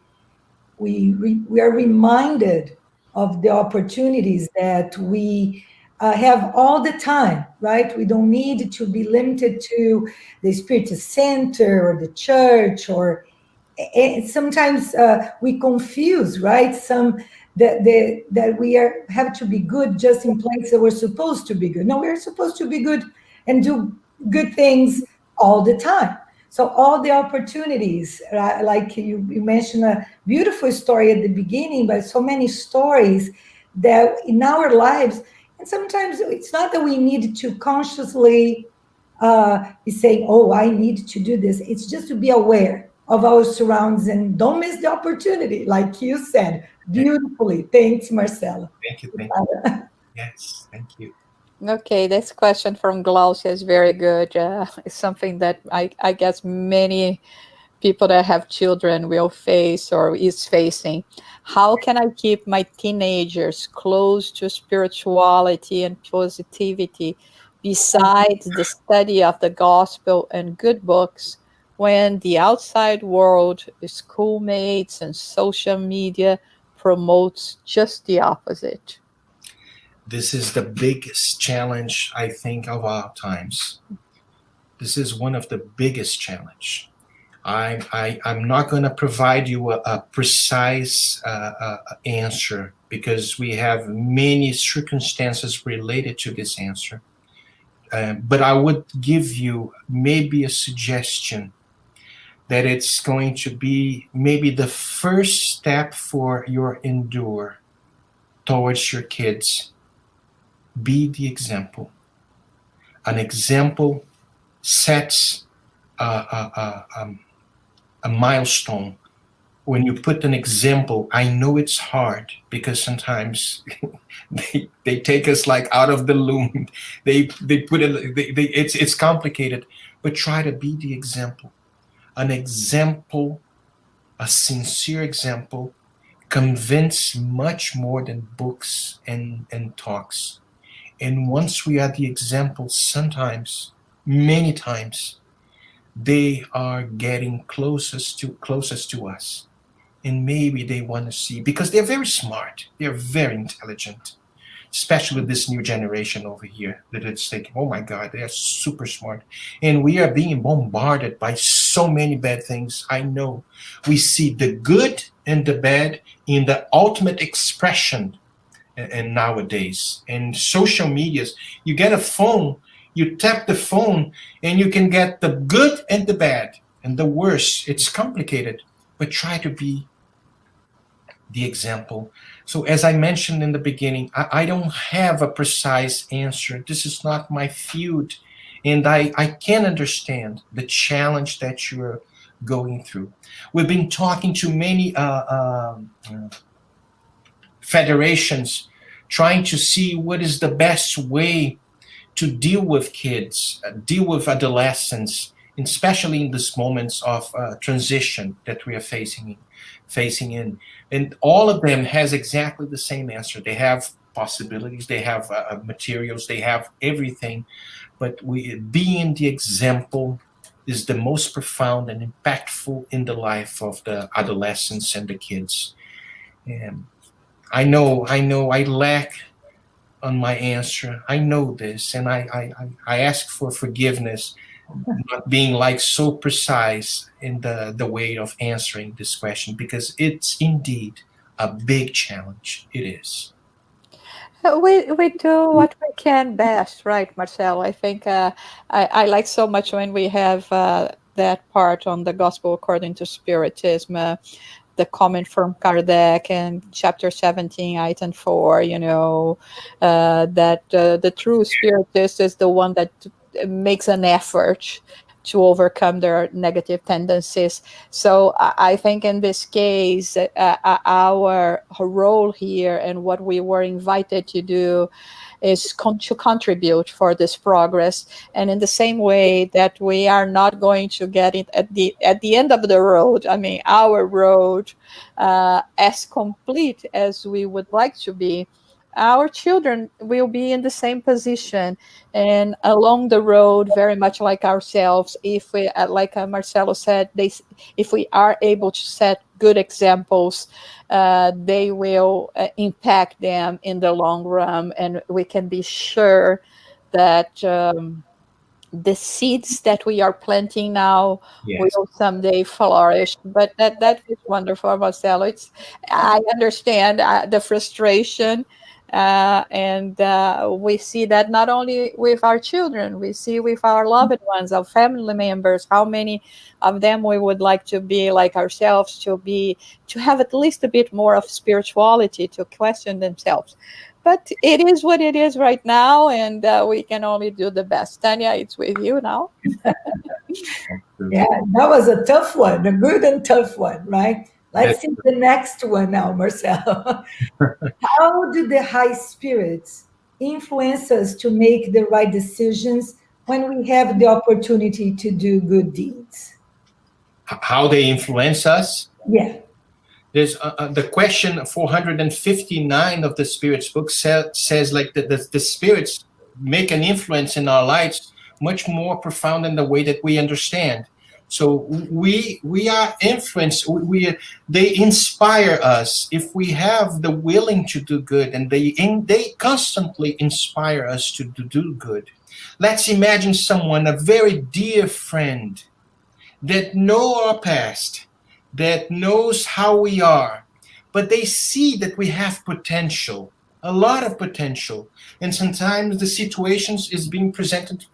are reminded of the opportunities that we have all the time, right? We don't need to be limited to the Spiritist Center or the church, or sometimes we confuse, right? That we have to be good just in places that we're supposed to be good. No, we're supposed to be good and do good things all the time. So all the opportunities, like you mentioned a beautiful story at the beginning, but so many stories that in our lives, and sometimes it's not that we need to consciously be saying, oh, I need to do this. It's just to be aware of our surroundings and don't miss the opportunity, like you said beautifully. Thanks, Marcelo. Thank you. Thank you. Yes, thank you. Okay, this question from Glaucia is very good. It's something that I guess many people that have children will face or is facing. How can I keep my teenagers close to spirituality and positivity besides the study of the gospel and good books when the outside world, schoolmates and social media promotes just the opposite? This is the biggest challenge, I think, of our times. This is one of the biggest challenge. I'm not going to provide you a precise answer because we have many circumstances related to this answer. But I would give you maybe a suggestion that it's going to be maybe the first step for your endure towards your kids. Be the example. An example sets a milestone. When you put an example, I know it's hard because sometimes they take us like out of the loom. They put it. It's complicated, but try to be the example. An example, a sincere example, convince much more than books and talks. And once we are the example, sometimes, many times, they are getting closest to us. And maybe they want to see, because they're very smart, they're very intelligent, especially this new generation over here that it's thinking, oh my God, they're super smart. And we are being bombarded by so many bad things. I know we see the good and the bad in the ultimate expression. And nowadays, and social medias, you get a phone, you tap the phone, and you can get the good and the bad and the worst. It's complicated, but try to be the example. So as I mentioned in the beginning, I don't have a precise answer. This is not my field, and I can understand the challenge that you're going through. We've been talking to many federations, trying to see what is the best way to deal with kids, deal with adolescents, especially in these moments of transition that we are facing in. And all of them has exactly the same answer. They have possibilities, they have materials, they have everything, but being the example is the most profound and impactful in the life of the adolescents and the kids. And I know I lack on my answer. I know this, and I ask for forgiveness, not being like so precise in the way of answering this question, because it's indeed a big challenge. It is. We do what we can best, right, Marcelo? I think I like so much when we have that part on the Gospel according to Spiritism. the comment from Kardec in chapter 17, item 4, that the true spiritist is the one that makes an effort to overcome their negative tendencies. So I think in this case, our role here and what we were invited to do is to contribute for this progress. And in the same way that we are not going to get it at the end of the road, I mean, our road as complete as we would like to be, our children will be in the same position and along the road, very much like ourselves. If we, like Marcelo said, if we are able to set good examples, they will impact them in the long run, and we can be sure that the seeds that we are planting now will someday flourish. But that is wonderful, Marcelo. I understand the frustration, and we see that not only with our children, we see with our loved ones, our family members. How many of them we would like to be like ourselves, to have at least a bit more of spirituality, to question themselves. But it is what it is right now, and we can only do the best. Tanya, it's with you now. Yeah, that was a tough one, a good and tough one, right? Let's see the next one now, Marcelo. How do the high spirits influence us to make the right decisions when we have the opportunity to do good deeds? How they influence us? Yeah. There's the question 459 of the Spirits book says like the spirits make an influence in our lives much more profound than the way that we understand. So we are influenced. They inspire us if we have the willing to do good, and they constantly inspire us to do good. Let's imagine someone, a very dear friend, that know our past, that knows how we are, but they see that we have potential, a lot of potential, and sometimes the situations is being presented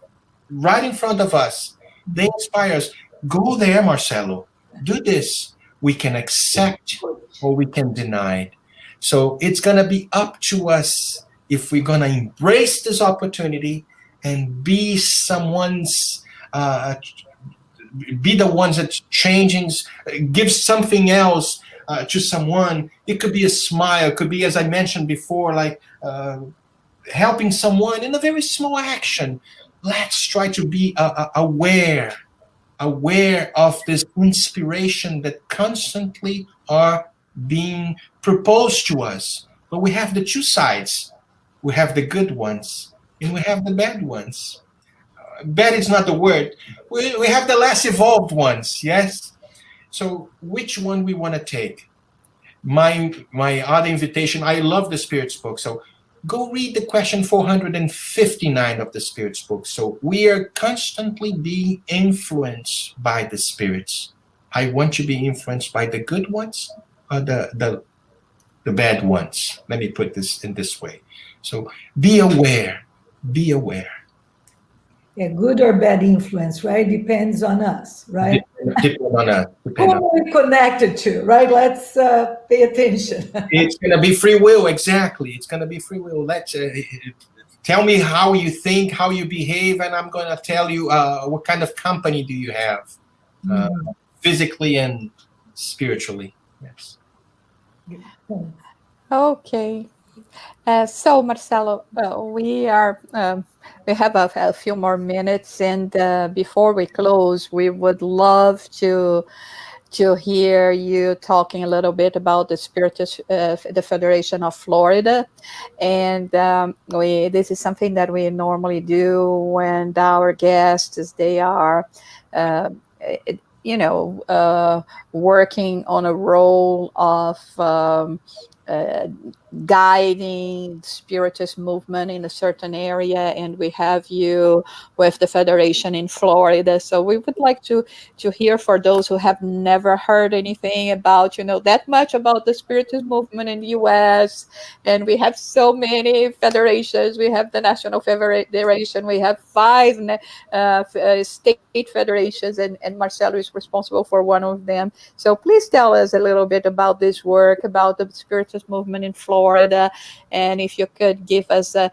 right in front of us. They inspire us. Go there, Marcelo. Do this. We can accept or we can deny it. So it's going to be up to us if we're going to embrace this opportunity and be someone's be the ones that changing, give something else to someone. It could be a smile. It could be, as I mentioned before, like helping someone in a very small action. Let's try to be aware of this inspiration that constantly are being proposed to us. But we have the two sides. We have the good ones and we have the bad ones. Bad is not the word. We have the less evolved ones, yes? So which one we want to take? My other invitation, I love the Spirits book, so go read the question 459 of the Spirits book. So we are constantly being influenced by the spirits. I want to be influenced by the good ones or the bad ones. Let me put this in this way. So be aware. Be aware. Yeah, good or bad influence, right? Depends on us, right? Depend on us. Who are we connected to, right? Let's pay attention. It's going to be free will, exactly. It's going to be free will. Let's tell me how you think, how you behave, and I'm going to tell you what kind of company do you have, physically and spiritually. Yes. Okay. So, Marcelo, we have a few more minutes, and before we close, we would love to hear you talking a little bit about the Spiritist, the Federation of Florida, and this is something that we normally do when our guests they are. Working on a role of guiding the Spiritist movement in a certain area, and we have you with the Federation in Florida. So we would like to hear, for those who have never heard anything about, that much about the Spiritist movement in the U.S. And we have so many federations. We have the National Federation. We have 5 state federations, and Marcelo is responsible for one of them. So please tell us a little bit about this work, about the Spiritist movement in Florida, and if you could give us a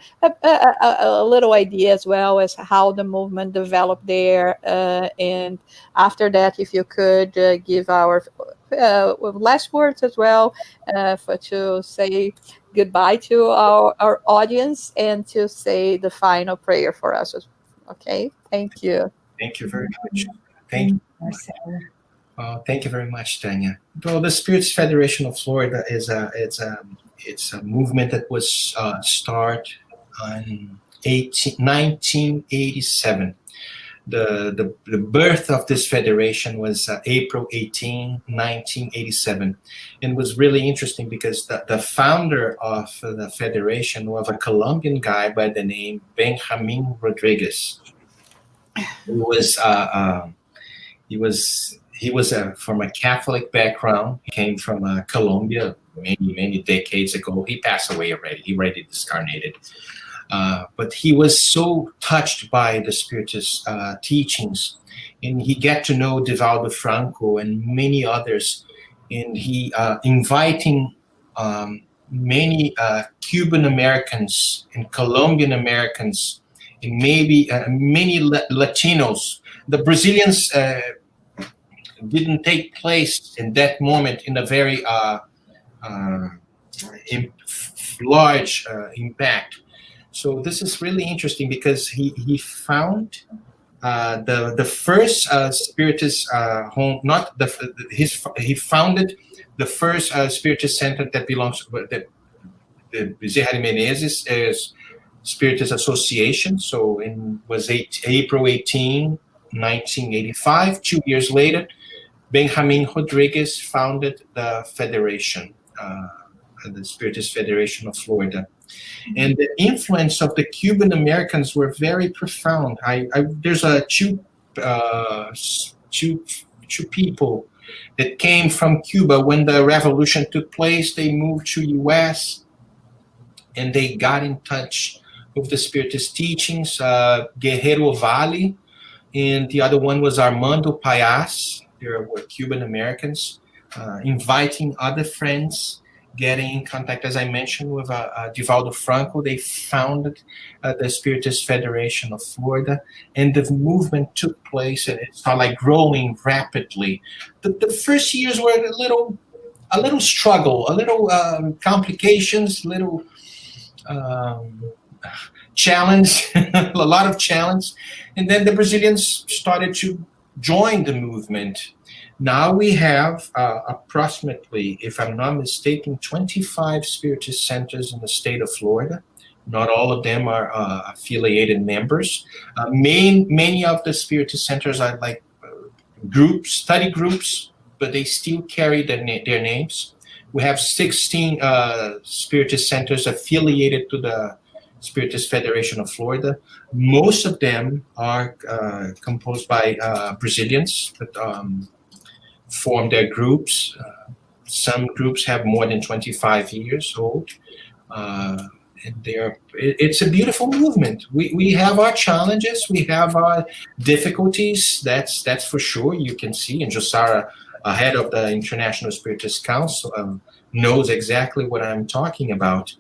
little idea as well as how the movement developed there. And after that, if you could give our last words as well, to say goodbye to our audience and to say the final prayer for us. Okay, thank you. Thank you very much. Thank you, Marcelo. Thank you very much, Tanya. Well, the Spiritist Federation of Florida is it's a movement that was started in 1987. The birth of this federation was April 18, 1987. And it was really interesting because the founder of the federation was a Colombian guy by the name Benjamin Rodriguez. He was from a Catholic background. He came from Colombia many decades ago. He passed away already. He already discarnated. But he was so touched by the Spiritist teachings, and he got to know Divaldo Franco and many others, and he inviting many Cuban Americans and Colombian Americans, and maybe many Latinos. The Brazilians didn't take place in that moment in a very large impact. So this is really interesting because he found the first Spiritist home, he founded the first Spiritist center that belongs to the Bezerra de Menezes Spiritist Association. So it was April 18, 1985. 2 years later, Benjamin Rodriguez founded the Federation, the Spiritist Federation of Florida. And the influence of the Cuban Americans were very profound. There's two people that came from Cuba when the revolution took place. They moved to U.S. and they got in touch with the Spiritist teachings. Guerrero Valle, and the other one was Armando Payas. They were Cuban Americans, inviting other friends, getting in contact, as I mentioned, with Divaldo Franco. They founded the Spiritist Federation of Florida, and the movement took place, and it started like growing rapidly. The first years were a little struggle, a little complications, little challenge, a lot of challenge, and then the Brazilians started to join the movement. Now we have approximately, if I'm not mistaken, 25 Spiritist centers in the state of Florida. Not all of them are affiliated members. Many of the Spiritist centers are like groups, study groups, but they still carry their names. We have 16 Spiritist centers affiliated to the Spiritist Federation of Florida. Most of them are composed by Brazilians that form their groups. Some groups have more than 25 years old. And it's a beautiful movement. We have our challenges, we have our difficulties, that's for sure. You can see, and Josara, head of the International Spiritist Council, knows exactly what I'm talking about.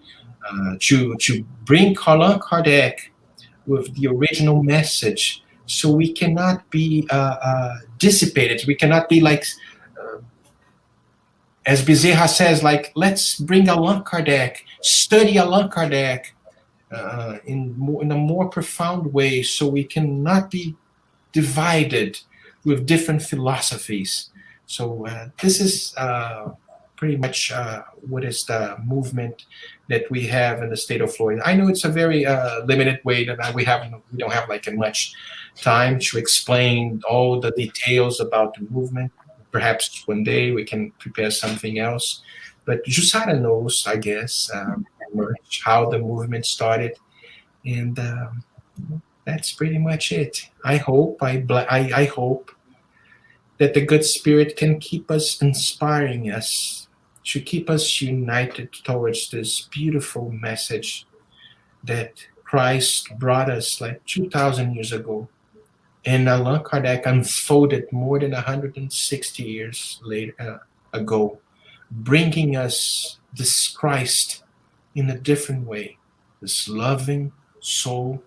To bring Allan Kardec with the original message, so we cannot be dissipated. We cannot be like, as Bezerra says, like, let's bring Allan Kardec, study Allan Kardec in a more profound way, so we cannot be divided with different philosophies. So this is pretty much what is the movement that we have in the state of Florida. I know it's a very limited way that we don't have like much time to explain all the details about the movement. Perhaps one day we can prepare something else But Jusara knows, I guess, how the movement started, and that's pretty much it. I hope, I hope that the good spirit can keep us, inspiring us, to keep us united towards this beautiful message that Christ brought us like 2,000 years ago. And Allan Kardec unfolded more than 160 years ago, bringing us this Christ in a different way, this loving soul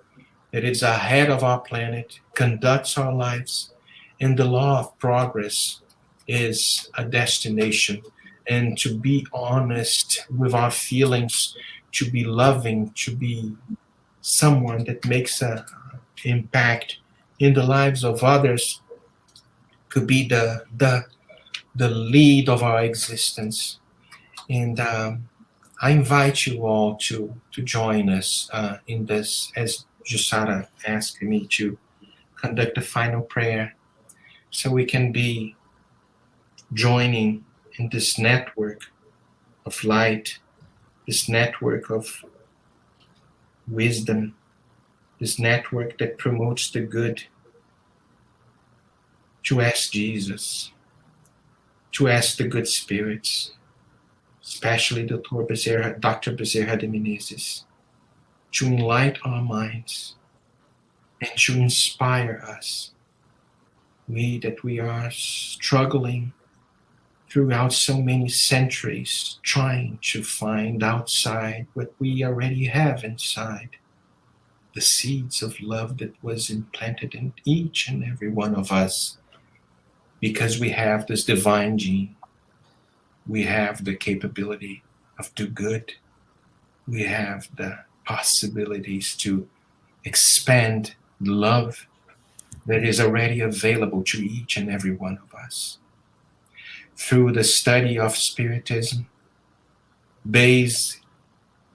that is ahead of our planet, conducts our lives, and the law of progress is a destination. And to be honest with our feelings, to be loving, to be someone that makes an impact in the lives of others, could be the lead of our existence. And I invite you all to join us in this, as Jusara asked me to conduct the final prayer, so we can be joining in this network of light, this network of wisdom, this network that promotes the good, to ask Jesus, to ask the good spirits, especially Dr. Bezerra de Menezes, to enlighten our minds and to inspire us. We are struggling throughout so many centuries, trying to find outside what we already have inside, the seeds of love that was implanted in each and every one of us, because we have this divine gene. We have the capability of do good. We have the possibilities to expand love that is already available to each and every one of us. Through the study of Spiritism, based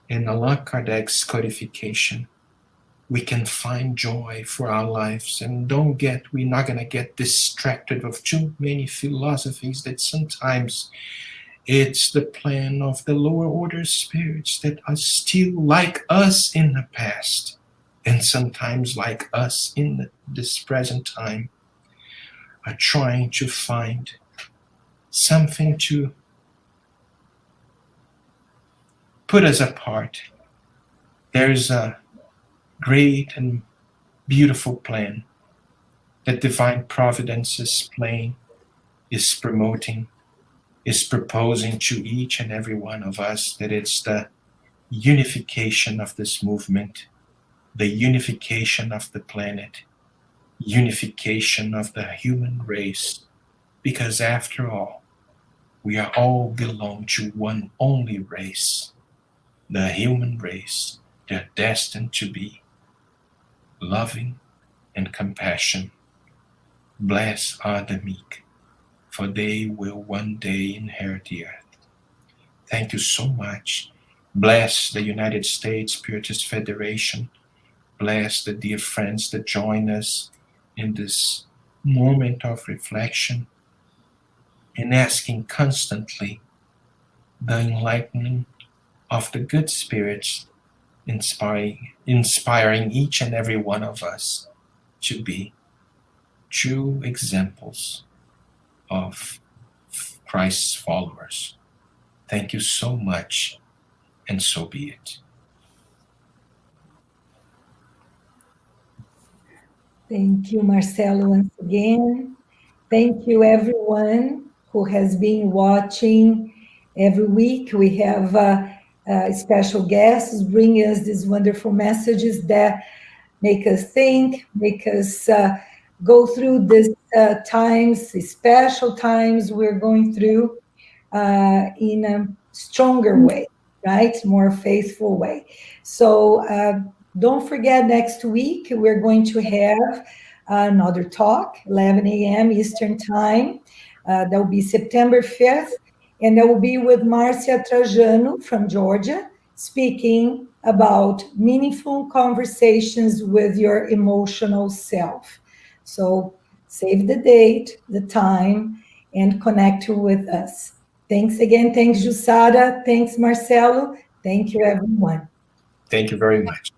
in Allan Kardec's codification, we can find joy for our lives, and we're not going to get distracted with too many philosophies that sometimes it's the plan of the lower order spirits that are still like us in the past, and sometimes like us in this present time, are trying to find something to put us apart. There's a great and beautiful plan that divine providence is playing, is promoting, is proposing to each and every one of us, that it's the unification of this movement, the unification of the planet, unification of the human race, because after all, we are all belong to one only race, the human race. They're destined to be loving and compassion. Blessed are the meek, for they will one day inherit the earth. Thank you so much. Bless the United States Spiritist Federation. Bless the dear friends that join us in this moment of reflection, and asking constantly the enlightening of the good spirits, inspiring each and every one of us to be true examples of Christ's followers. Thank you so much, and so be it. Thank you, Marcelo, once again. Thank you, everyone who has been watching. Every week we have special guests bring us these wonderful messages that make us think, make us go through these times, these special times we're going through in a stronger way, right? More faithful way. So don't forget, next week we're going to have another talk, 11 a.m. Eastern Time. That will be September 5th, and that will be with Marcia Trajano from Georgia, speaking about meaningful conversations with your emotional self. So save the date, the time, and connect with us. Thanks again. Thanks, Jussara. Thanks, Marcelo. Thank you, everyone. Thank you very much.